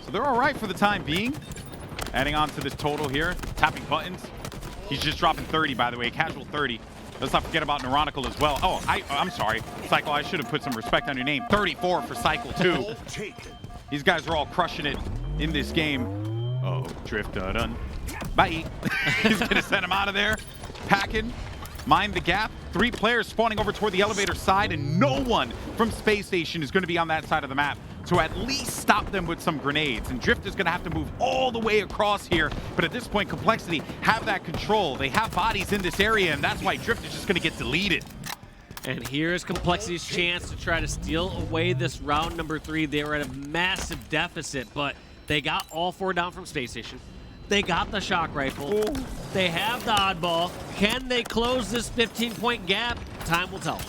So they're all right for the time being. Adding on to this total here, tapping buttons. He's just dropping 30, by the way, casual 30. Let's not forget about Neuronical as well. Oh, I'm sorry. Cycle, I should have put some respect on your name. 34 for Cycle, too. These guys are all crushing it in this game. Oh, Drift done. Bye. He's going to send him out of there. Packing. Mind the gap. 3 players spawning over toward the elevator side, and no one from Space Station is going to be on that side of the map. So at least stop them with some grenades. And Drift is going to have to move all the way across here. But at this point, Complexity have that control. They have bodies in this area, and that's why Drift is just going to get deleted. And here's Complexity's chance to try to steal away this round number 3. They were at a massive deficit, but they got all 4 down from Space Station. They got the shock rifle. Ooh. They have the oddball. Can they close this 15-point gap? Time will tell.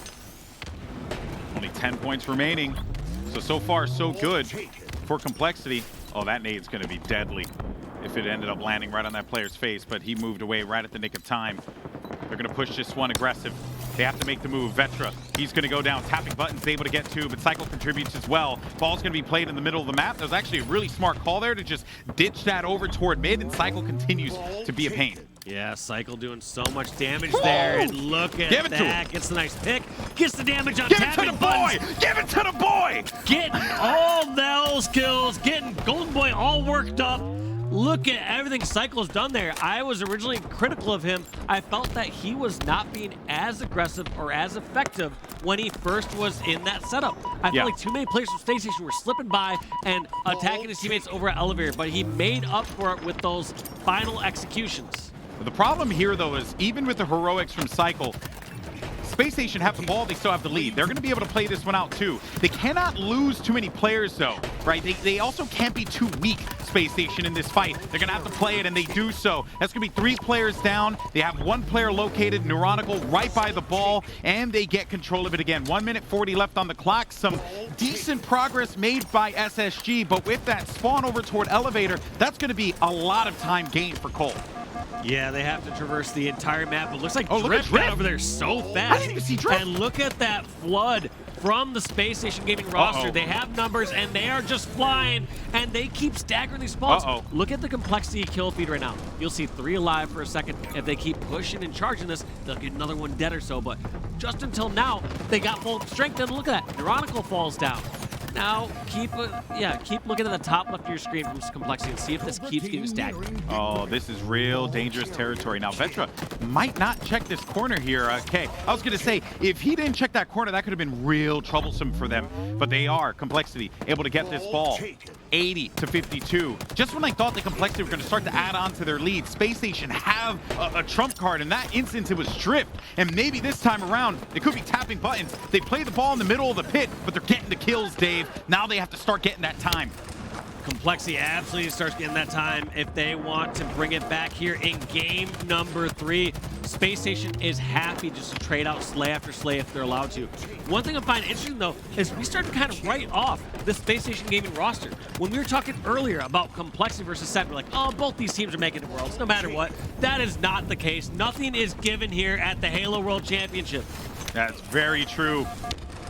Only 10 points remaining. So far, so good for Complexity. Oh, that nade's going to be deadly if it ended up landing right on that player's face, but he moved away right at the nick of time. They're going to push this one aggressive. They have to make the move. Vetra, he's going to go down. Tapping buttons, able to get to, but Cycle contributes as well. Ball's going to be played in the middle of the map. That was actually a really smart call there to just ditch that over toward mid, and Cycle continues to be a pain. Yeah, Cycle doing so much damage there, and look at that. Gets the nice pick, gets the damage on tapping buttons. Give it to the boy! Getting all those kills, getting Golden Boy all worked up. Look at everything Cycle's done there. I was originally critical of him. I felt that he was not being as aggressive or as effective when he first was in that setup. I felt like too many players from Space Station were slipping by and attacking his teammates over at Elevator, but he made up for it with those final executions. The problem here, though, is even with the heroics from Cycle, Space Station have the ball, they still have the lead. They're going to be able to play this one out, too. They cannot lose too many players, though, right? They also can't be too weak, Space Station, in this fight. They're going to have to play it, and they do so. That's going to be 3 players down. They have 1 player located, Neuronical, right by the ball, and they get control of it again. 1 minute 40 left on the clock. Some decent progress made by SSG, but with that spawn over toward Elevator, that's going to be a lot of time gained for Cole. Yeah, they have to traverse the entire map. It looks like look Drift at got over there so fast. I didn't even see Drift. And look at that flood from the Space Station Gaming roster. They have numbers, and they are just flying, and they keep staggering these spawns. Look at the Complexity kill feed right now. You'll see 3 alive for a second. If they keep pushing and charging this, they'll get another one dead or so. But just until now, they got full strength, and look at that. Neuronical falls down. Now, keep looking at the top left of your screen from Complexity and see if this keeps getting staggered. Oh, this is real dangerous territory. Now, Vetra might not check this corner here. Okay, I was going to say, if he didn't check that corner, that could have been real troublesome for them. But they are, Complexity, able to get this ball. 80 to 52. Just when I thought the Complexity were going to start to add on to their lead, Space Station have a trump card. In that instance, it was Drift. And maybe this time around, they could be tapping buttons. They play the ball in the middle of the pit, but they're getting the kills, Dave. Now they have to start getting that time. Complexity absolutely starts getting that time if they want to bring it back here in game number 3. Space Station is happy just to trade out slay after slay if they're allowed to. One thing I find interesting, though, is we started to kind of write off the Space Station Gaming roster. When we were talking earlier about Complexity versus Set, we're like, oh, both these teams are making it Worlds, no matter what. That is not the case. Nothing is given here at the Halo World Championship. That's very true.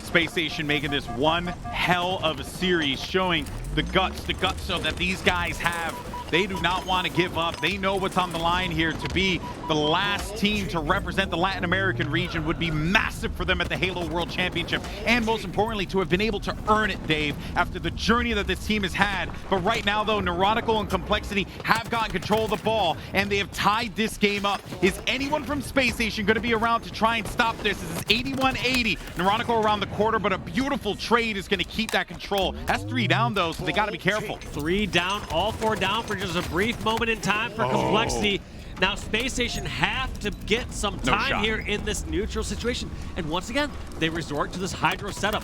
Space Station making this one hell of a series, showing the guts so that these guys have. They do not want to give up. They know what's on the line here. To be the last team to represent the Latin American region would be massive for them at the Halo World Championship. And most importantly, to have been able to earn it, Dave, after the journey that this team has had. But right now, though, Neuronical and Complexity have gotten control of the ball, and they have tied this game up. Is anyone from Space Station going to be around to try and stop this? This is 81-80. Neuronical around the quarter, but a beautiful trade is going to keep that control. That's 3 down, though, so they got to be careful. 3 down, all 4 down for just a brief moment in time for Complexity. Now Space Station have to get some time here in this neutral situation. And once again, they resort to this Hydro setup.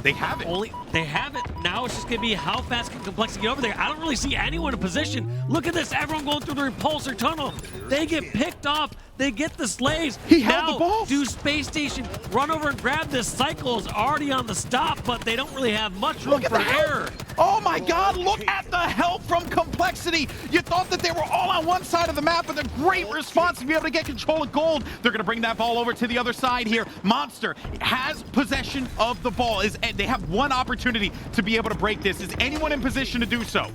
They have it. They have it. Now it's just going to be how fast can Complexity get over there. I don't really see anyone in position. Look at this. Everyone going through the repulsor tunnel. They get picked off. They get the slays. He held the ball. Do Space Station run over and grab this? Cycle's already on the stop, but they don't really have much room for error. Oh my God, look at the help from Complexity. You thought that they were all on one side of the map, but a great response to be able to get control of gold. They're going to bring that ball over to the other side here. Monster has possession of the ball. They have one opportunity to be able to break this. Is anyone in position to do so?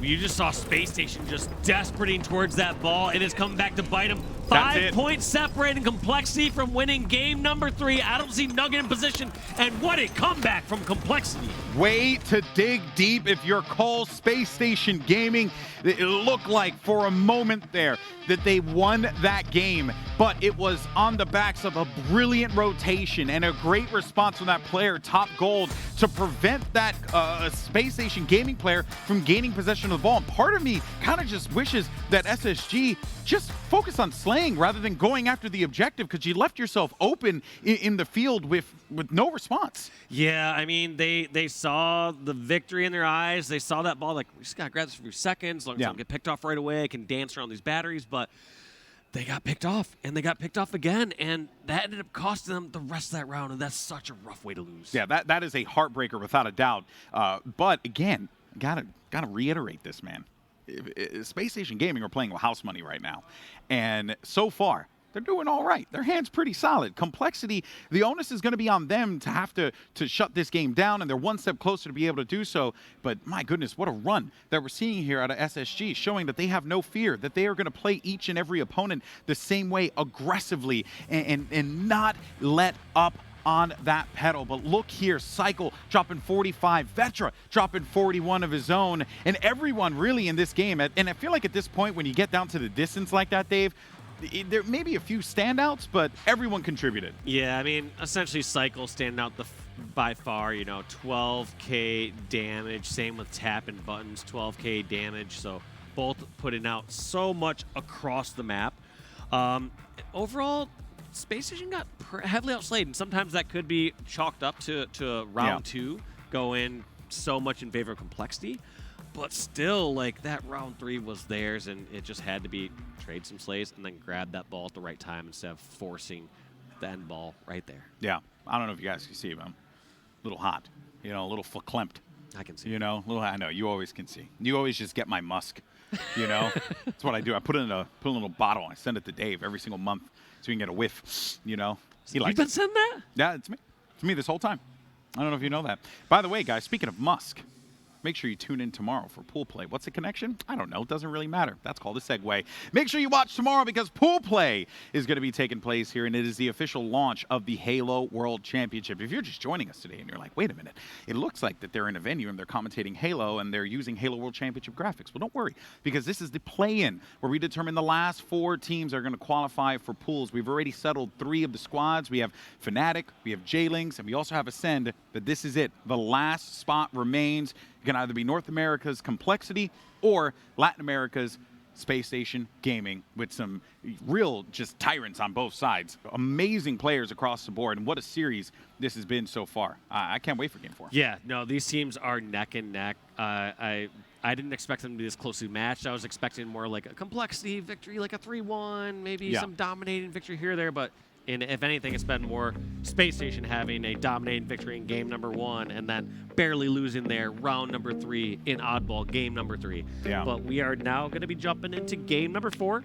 You just saw Space Station just desperating towards that ball. It is coming back to bite him. That's it. 5 points separating Complexity from winning game number 3. I don't see Nugget in position, and what a comeback from Complexity. Way to dig deep if you're Cole Space Station Gaming. It looked like for a moment there that they won that game, but it was on the backs of a brilliant rotation and a great response from that player, Top Gold, to prevent that Space Station Gaming player from gaining possession of the ball. And part of me kind of just wishes that SSG just focus on slaying rather than going after the objective, because you left yourself open in the field with no response. Yeah, I mean, they saw the victory in their eyes. They saw that ball like, we just got to grab this for a few seconds. As long as I don't get picked off right away, I can dance around these batteries. But they got picked off, and they got picked off again, and that ended up costing them the rest of that round, and that's such a rough way to lose. Yeah, that is a heartbreaker without a doubt. But again, gotta reiterate this, man. Space Station Gaming are playing with house money right now, and so far they're doing all right. Their hand's pretty solid. Complexity, the onus is going to be on them to have to shut this game down, and they're one step closer to be able to do so. But my goodness, what a run that we're seeing here out of SSG, showing that they have no fear, that they are going to play each and every opponent the same way, aggressively, and not let up on that pedal. But look here, Cycle dropping 45, Vetra dropping 41 of his own, and everyone really in this game. And I feel like at this point, when you get down to the distance like that, Dave, there may be a few standouts, but everyone contributed. Yeah, I mean, essentially Cycle standing out by far, 12K damage. Same with Tap and Buttons, 12K damage. So both putting out so much across the map. Overall, Space Station got heavily outslayed, and sometimes that could be chalked up to round 2 going so much in favor of Complexity. But still, like, that round 3 was theirs, and it just had to be trade some slays and then grab that ball at the right time instead of forcing the end ball right there. Yeah, I don't know if you guys can see, but I'm a little hot, a little verklempt. I can see. I know you always can see. You always just get my musk. That's what I do. I put it in a little bottle. I send it to Dave every single month so we can get a whiff. He likes You've been sending that? Yeah, it's me. It's me this whole time. I don't know if you know that. By the way, guys, speaking of musk, make sure you tune in tomorrow for Pool Play. What's the connection? I don't know. It doesn't really matter. That's called a segue. Make sure you watch tomorrow, because Pool Play is going to be taking place here, and it is the official launch of the Halo World Championship. If you're just joining us today and you're like, wait a minute, it looks like that they're in a venue and they're commentating Halo and they're using Halo World Championship graphics. Well, don't worry, because this is the play-in where we determine the last 4 teams that are going to qualify for pools. We've already settled 3 of the squads. We have Fnatic, we have J-Links, and we also have Ascend, but this is it. The last spot remains. It can either be North America's Complexity or Latin America's Space Station Gaming, with some real just tyrants on both sides. Amazing players across the board, and what a series this has been so far. I can't wait for Game 4. Yeah, no, these teams are neck and neck. I didn't expect them to be this closely matched. I was expecting more like a Complexity victory, like a 3-1, maybe some dominating victory here or there, but if anything, it's been more Space Station having a dominating victory in game number 1 and then barely losing there round number 3 in Oddball game number 3. Yeah. But we are now going to be jumping into game number 4.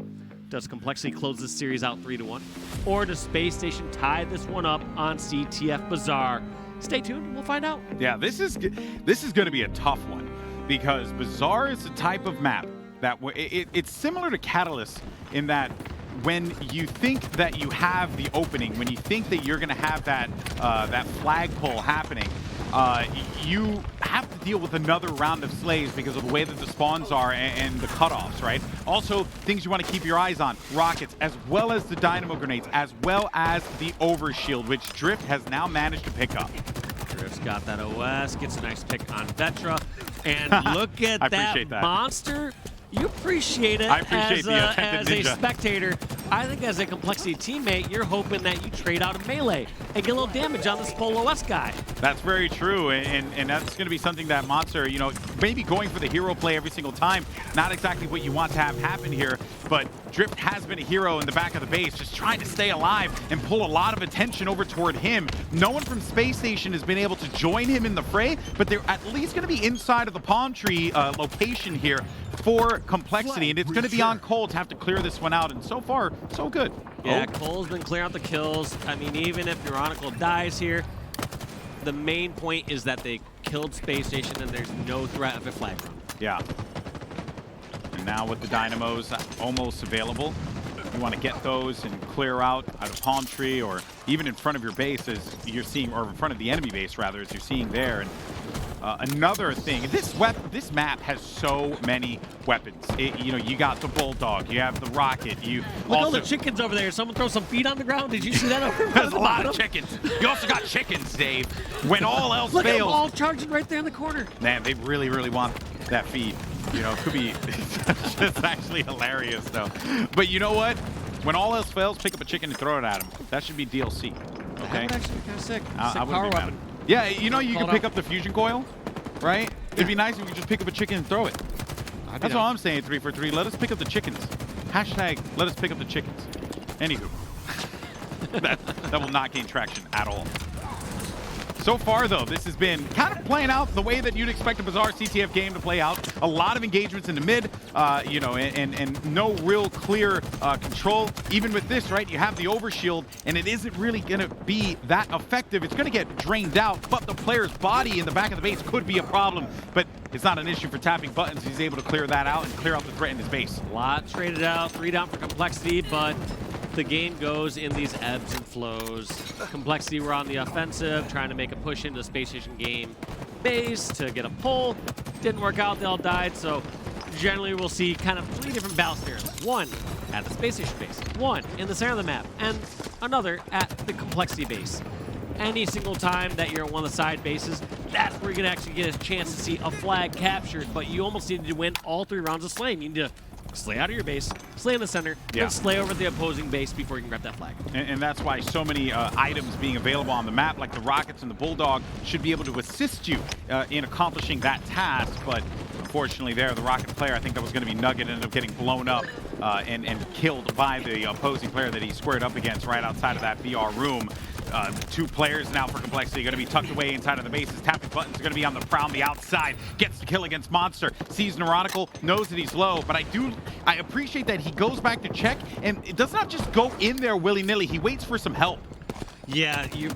Does Complexity close this series out 3-1? Or does Space Station tie this one up on CTF Bazaar? Stay tuned. We'll find out. Yeah, this is going to be a tough one, because Bazaar is a type of map that it's similar to Catalyst in that when you think that you have the opening, when you think that you're going to have that flagpole happening, you have to deal with another round of slays because of the way that the spawns are and the cutoffs, right? Also, things you want to keep your eyes on, rockets, as well as the dynamo grenades, as well as the overshield, which Drift has now managed to pick up. Drift's got that OS, gets a nice pick on Vetra, and look at that monster. You appreciate it. I appreciate as a spectator. I think as a Complexity teammate, you're hoping that you trade out a melee and get a little damage on this Polo S guy. That's very true, and that's going to be something that Monster, maybe going for the hero play every single time, not exactly what you want to have happen here, but Drift has been a hero in the back of the base, just trying to stay alive and pull a lot of attention over toward him. No one from Space Station has been able to join him in the fray, but they're at least going to be inside of the palm tree location here for Complexity, and it's going to be on Cole to have to clear this one out, and so far, so good. Yeah, Cole's been clearing out the kills. I mean, even if Neuronical dies here, the main point is that they killed Space Station and there's no threat of a flag run. Yeah. And now with the Dynamos almost available, You want to get those and clear out of palm tree, or even in front of your base as you're seeing, or in front of the enemy base rather, as you're seeing there. And another thing, this map has so many weapons. You know, you got the bulldog, you have the rocket, you Look also all the chickens over there. Someone throw some feet on the ground. Did you see that over there's a lot of chickens. You also got chickens, Dave. When all else Look at them fails, all charging right there in the corner. man, they really, really want that feed. You know, it could be just actually hilarious, though. But you know what? When all else fails, pick up a chicken and throw it at him. That should be DLC. That Okay. would actually be kind of sick. I Sick wouldn't power be mad. weapon. Yeah, you know, you Call can it pick out. up the fusion coil, right? It'd be nice if we could just pick up a chicken and throw it. That's all I'm saying, 3 for 3. Let us pick up the chickens. Hashtag, let us pick up the chickens. Anywho. that will not gain traction at all. So far, though, this has been kind of playing out the way that you'd expect a Bizarre CTF game to play out. A lot of engagements in the mid, you know, and no real clear control. Even with this, right, you have the overshield, and it isn't really going to be that effective. It's going to get drained out, but the player's body in the back of the base could be a problem. But it's not an issue for tapping buttons. He's able to clear that out and clear out the threat in his base. A lot traded out, 3 down for Complexity, but the game goes in these ebbs and flows. Complexity were on the offensive, trying to make a push into the Space Station game base to get a pull. Didn't work out, they all died, so generally we'll see kind of 3 different battle scenarios. One at the Space Station base, one in the center of the map, and another at the Complexity base. Any single time that you're at one of the side bases, that's where you're gonna actually get a chance to see a flag captured, but you almost need to win all 3 rounds of slaying. You need to slay out of your base, slay in the center, then slay over the opposing base before you can grab that flag. And that's why so many items being available on the map, like the rockets and the bulldog, should be able to assist you in accomplishing that task. But unfortunately there, the rocket player, I think that was going to be Nugget, ended up getting blown up and killed by the opposing player that he squared up against right outside of that VR room. 2 players now for Complexity going to be tucked away inside of the bases. Tapping buttons are going to be on the prowl on the outside. Gets the kill against Monster. Sees Neuronical, knows that he's low, but I appreciate that he goes back to check, and it does not just go in there willy-nilly. He waits for some help. Yeah, you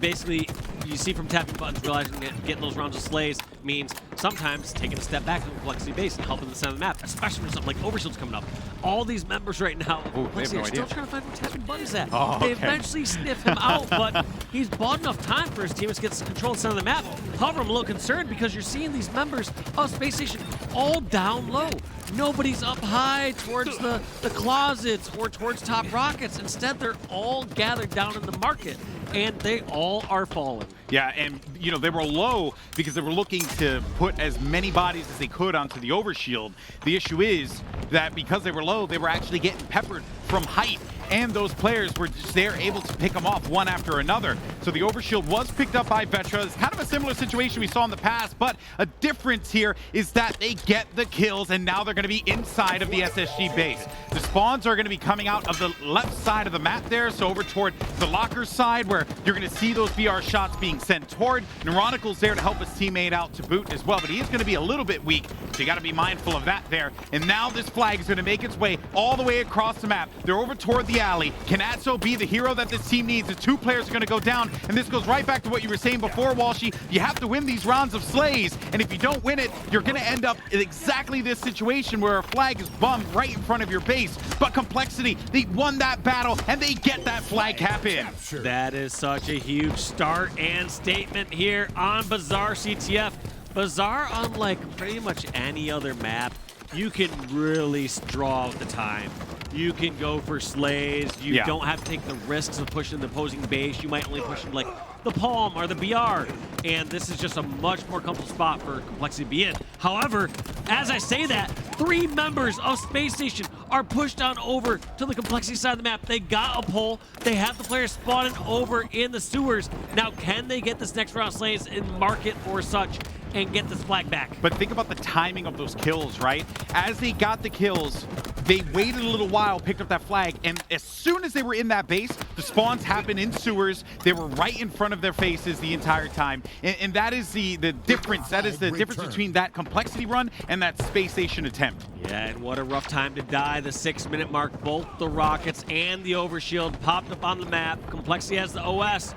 see from tapping buttons, realizing that getting those rounds of slays means sometimes taking a step back to the Complexity base and helping the center of the map, especially when something like Overshield's coming up. All these members right now, they have no are idea. still trying to find where tapping buttons at. Oh, They okay. eventually sniff him out, but he's bought enough time for his teammates to get control of the center of the map. However, I'm a little concerned because you're seeing these members of Space Station all down low. Nobody's up high towards the closets or towards top rockets. Instead, they're all gathered down in the market, and they all are falling. Yeah, and you know, they were low because they were looking to put as many bodies as they could onto the overshield. The issue is that because they were low, they were actually getting peppered from height, and those players were just there able to pick them off one after another. So the overshield was picked up by Vetra. It's kind of a similar situation we saw in the past, but a difference here is that they get the kills, and now they're going to be inside of the SSG base. The spawns are going to be coming out of the left side of the map there, so over toward the locker side where you're going to see those VR shots being sent toward. Neuronical's there to help his teammate out to boot as well, but he is going to be a little bit weak, so you got to be mindful of that there. And now this flag is going to make its way all the way across the map. They're over toward the alley. Can Atso be the hero that this team needs? The 2 players are going to go down, and this goes right back to what you were saying before, Walshy. You have to win these rounds of slays, and if you don't win it, you're going to end up in exactly this situation where a flag is bummed right in front of your base. But Complexity, they won that battle, and they get that flag cap in. That is such a huge start and statement here on Bizarre CTF. Bizarre, unlike pretty much any other map, you can really draw out the time. You can go for slays. You don't have to take the risks of pushing the opposing base. You might only push them like the Palm or the BR. And this is just a much more comfortable spot for Complexity to be in. However, as I say that, 3 members of Space Station are pushed on over to the Complexity side of the map. They got a pull. They have the players spawning over in the sewers. Now, can they get this next round of slays in market or such and get this flag back? But think about the timing of those kills, right? As they got the kills, they waited a little while, picked up that flag, and as soon as they were in that base, the spawns happened in sewers. They were right in front of their faces the entire time. And that is the difference. That is the difference between that Complexity run and that Space Station attempt. Yeah, and what a rough time to die. The 6-minute mark, both the rockets and the overshield popped up on the map. Complexity has the OS.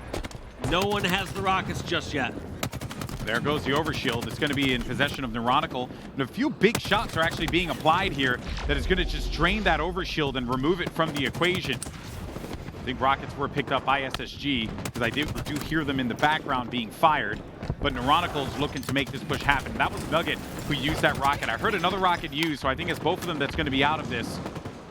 No one has the rockets just yet. There goes the overshield. It's going to be in possession of Neuronical. And a few big shots are actually being applied here that is going to just drain that overshield and remove it from the equation. I think rockets were picked up by SSG because I do hear them in the background being fired. But Neuronical's looking to make this push happen. That was Nugget who used that rocket. I heard another rocket used, so I think it's both of them that's going to be out of this.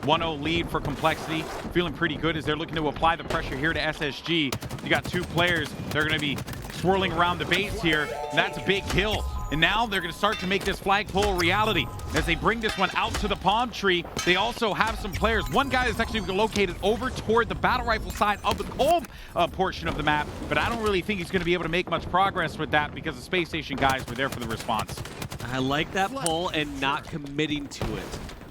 1-0 lead for Complexity. Feeling pretty good as they're looking to apply the pressure here to SSG. You got two players. They're going to be swirling around the base here. And that's a big kill. And now they're going to start to make this flagpole a reality. As they bring this one out to the palm tree, they also have some players. One guy is actually located over toward the battle rifle side of the cold portion of the map, but I don't really think he's going to be able to make much progress with that because the Space Station guys were there for the response. I like that pull and not committing to it.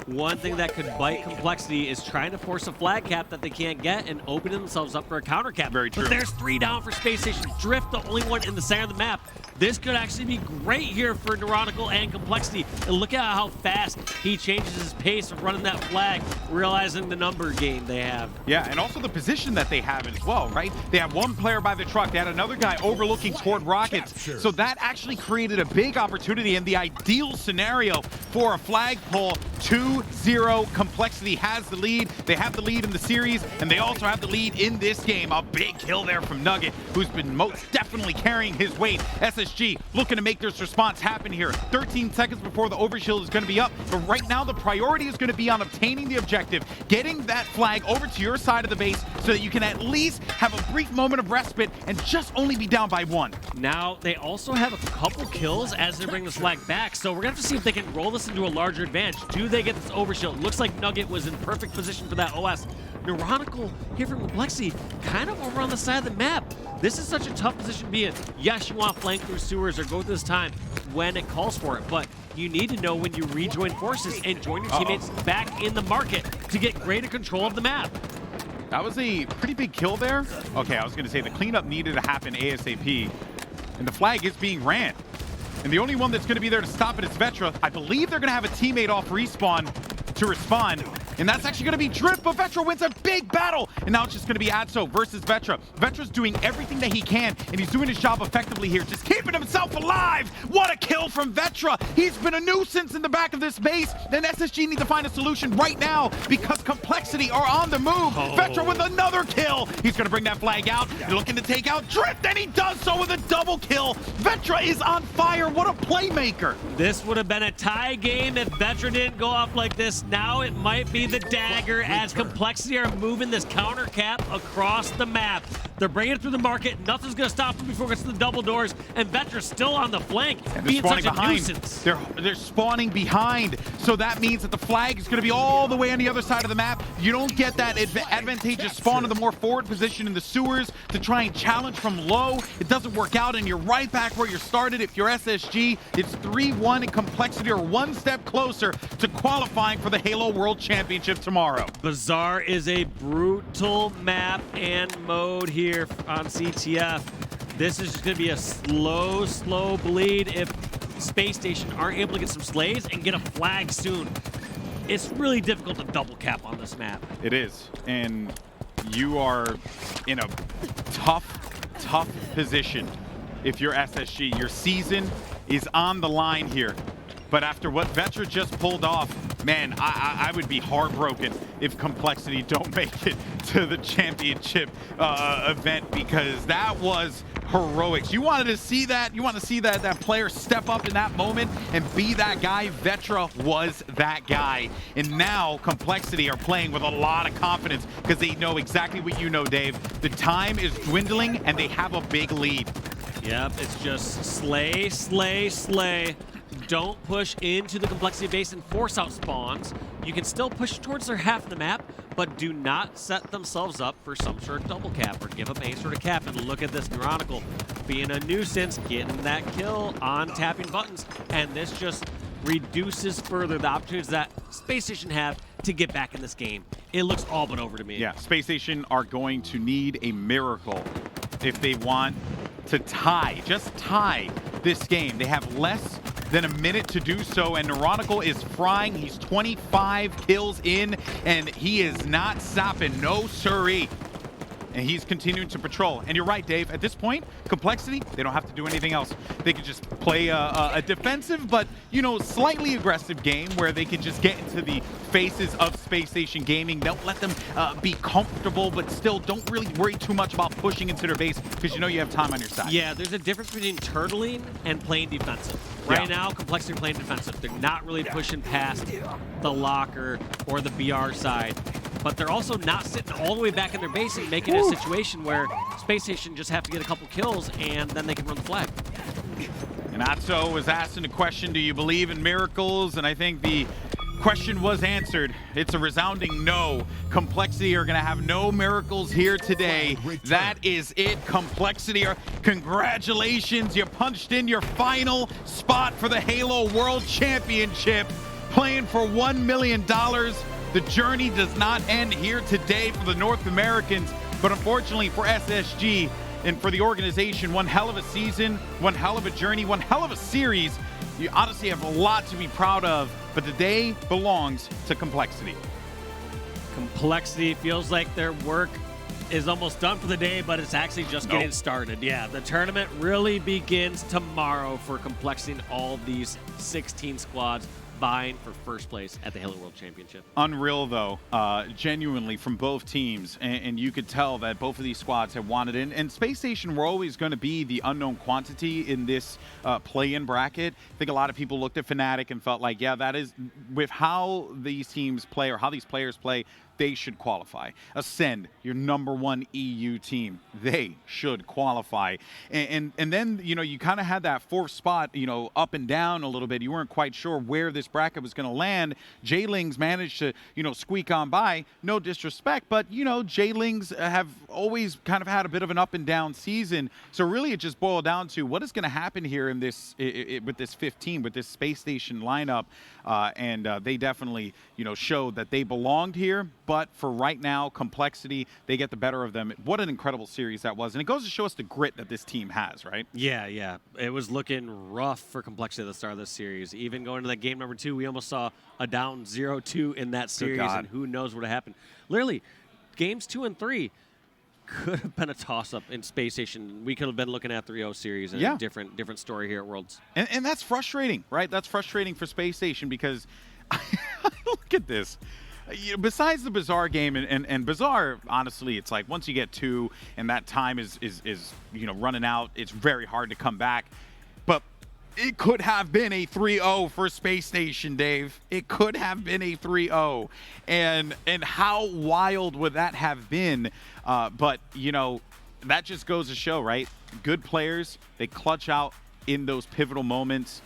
One thing that could bite Complexity is trying to force a flag cap that they can't get and opening themselves up for a counter cap. Very true. But there's 3 down for Space Station. Drift, the only one in the center of the map. This could actually be great here for Neuronical and Complexity. And look at how fast he changes his pace of running that flag, realizing the number game they have. Yeah, and also the position that they have as well, right? They have one player by the truck. They had another guy overlooking toward rockets. So that actually created a big opportunity and the ideal scenario for a flagpole. 2-0. Complexity has the lead. They have the lead in the series, and they also have the lead in this game. A big kill there from Nugget, who's been most definitely carrying his weight. SSG looking to make this response happen here. 13 seconds before the overshield is going to be up, but right now the priority is going to be on obtaining the objective, getting that flag over to your side of the base so that you can at least have a brief moment of respite and just only be down by 1. Now, they also have a couple kills as they bring this flag back, so we're going to have to see if they can roll this into a larger advantage. Do they get this overshield? Looks like Nugget was in perfect position for that OS. Neuronical here from Complexity, kind of over on the side of the map. This is such a tough position to be in. Yes, you want to flank through sewers or go through this time when it calls for it, but you need to know when you rejoin forces and join your teammates back in the market to get greater control of the map. That was a pretty big kill there. Okay, I was going to say the cleanup needed to happen ASAP, and the flag is being ran. And the only one that's going to be there to stop it is Vetra. I believe they're going to have a teammate off respawn to respond. And that's actually going to be Drift, but Vetra wins a big battle. And now it's just going to be Adso versus Vetra. Vetra's doing everything that he can, and he's doing his job effectively here, just keeping himself alive. What a kill from Vetra. He's been a nuisance in the back of this base. Then SSG need to find a solution right now because Complexity are on the move. Vetra with another kill. He's going to bring that flag out. Looking to take out Drift, and he does so with a double kill. Vetra is on fire. What a playmaker. This would have been a tie game if Vetra didn't go off like this. Now it might be the dagger as Complexity are moving this counter cap across the map. They're bringing it through the market. Nothing's going to stop them before it gets to the double doors. And Vetra's still on the flank, being such a nuisance. They're spawning behind. So that means that the flag is going to be all the way on the other side of the map. You don't get that advantageous spawn in the more forward position in the sewers to try and challenge from low. It doesn't work out, and you're right back where you started. If you're SSG, it's 3-1, and Complexity are one step closer to qualifying for the Halo World Championship tomorrow. Bazaar is a brutal map and mode here on CTF. This is just going to be a slow bleed if Space Station aren't able to get some slays and get a flag soon. It's really difficult to double cap on this map. It is, and you are in a tough position if you're SSG. Your season is on the line here. But after what Vetra just pulled off, man, I would be heartbroken if Complexity don't make it to the championship event, because that was heroics. You wanted to see that. You want to see that player step up in that moment and be that guy. Vetra was that guy. And now Complexity are playing with a lot of confidence because they know exactly what you know, Dave. The time is dwindling and they have a big lead. Yep, it's just slay. Don't push into the Complexity base and force out spawns. You can still push towards their half of the map, but do not set themselves up for some sort of double cap or give up any sort of cap. And look at this Neuronical being a nuisance, getting that kill on tapping buttons. And this just reduces further the opportunities that Space Station have to get back in this game. It looks all but over to me. Yeah, Space Station are going to need a miracle if they want to just tie this game. They have less than a minute to do so, and Neuronical is frying. He's 25 kills in, and he is not stopping. No siree. and he's continuing to patrol. And you're right, Dave. At this point, Complexity, they don't have to do anything else. They could just play a defensive, but, you know, slightly aggressive game where they can just get into the faces of Space Station Gaming. Don't let them be comfortable, but still don't really worry too much about pushing into their base because you know you have time on your side. Yeah, there's a difference between turtling and playing defensive. Right Yeah. now, Complexity are playing defensive. They're not really pushing past the locker or the BR side, but they're also not sitting all the way back in their base and making it a situation where Space Station just have to get a couple kills and then they can run the flag. And Atso was asking a question, do you believe in miracles? And I think the question was answered. It's a resounding no. Complexity are going to have no miracles here today. That is it. Complexity are, congratulations. You punched in your final spot for the Halo World Championship, playing for $1 million. The journey does not end here today for the North Americans, but unfortunately for SSG and for the organization, one hell of a season, one hell of a journey, one hell of a series. You honestly have a lot to be proud of, but the day belongs to Complexity. Complexity feels like their work is almost done for the day, but it's actually just getting started. Yeah, the tournament really begins tomorrow for Complexity and all these 16 squads vying for first place at the Halo World Championship. Unreal, though, genuinely from both teams, and you could tell that both of these squads have wanted it. And Space Station were always going to be the unknown quantity in this play-in bracket. I think a lot of people looked at Fnatic and felt like, yeah, that is, with how these teams play or how these players play, they should qualify. Ascend, your #1 EU team, they should qualify. And then, you know, you kind of had that fourth spot, you know, up and down a little bit. You weren't quite sure where this bracket was going to land. J-Lings managed to, you know, squeak on by. No disrespect, but, you know, J-Lings have always kind of had a bit of an up and down season. So really it just boiled down to what is going to happen here in this with this 15, with this Space Station lineup. They definitely, you know, showed that they belonged here. But for right now, Complexity, they get the better of them. What an incredible series that was. And it goes to show us the grit that this team has, right? Yeah. It was looking rough for Complexity at the start of this series. Even going to that game number 2, we almost saw a down 0-2 in that series, and who knows what happened. Literally, games 2 and 3 could have been a toss-up in Space Station. We could have been looking at 3-0 series and a different story here at Worlds. And that's frustrating, right? That's frustrating for Space Station because look at this. You know, besides the Bazaar game, and Bazaar, honestly, it's like once you get 2 and that time is you know, running out, it's very hard to come back. But it could have been a 3-0 for Space Station, Dave. It could have been a 3-0. And how wild would that have been? But, you know, that just goes to show, right? Good players, they clutch out in those pivotal moments.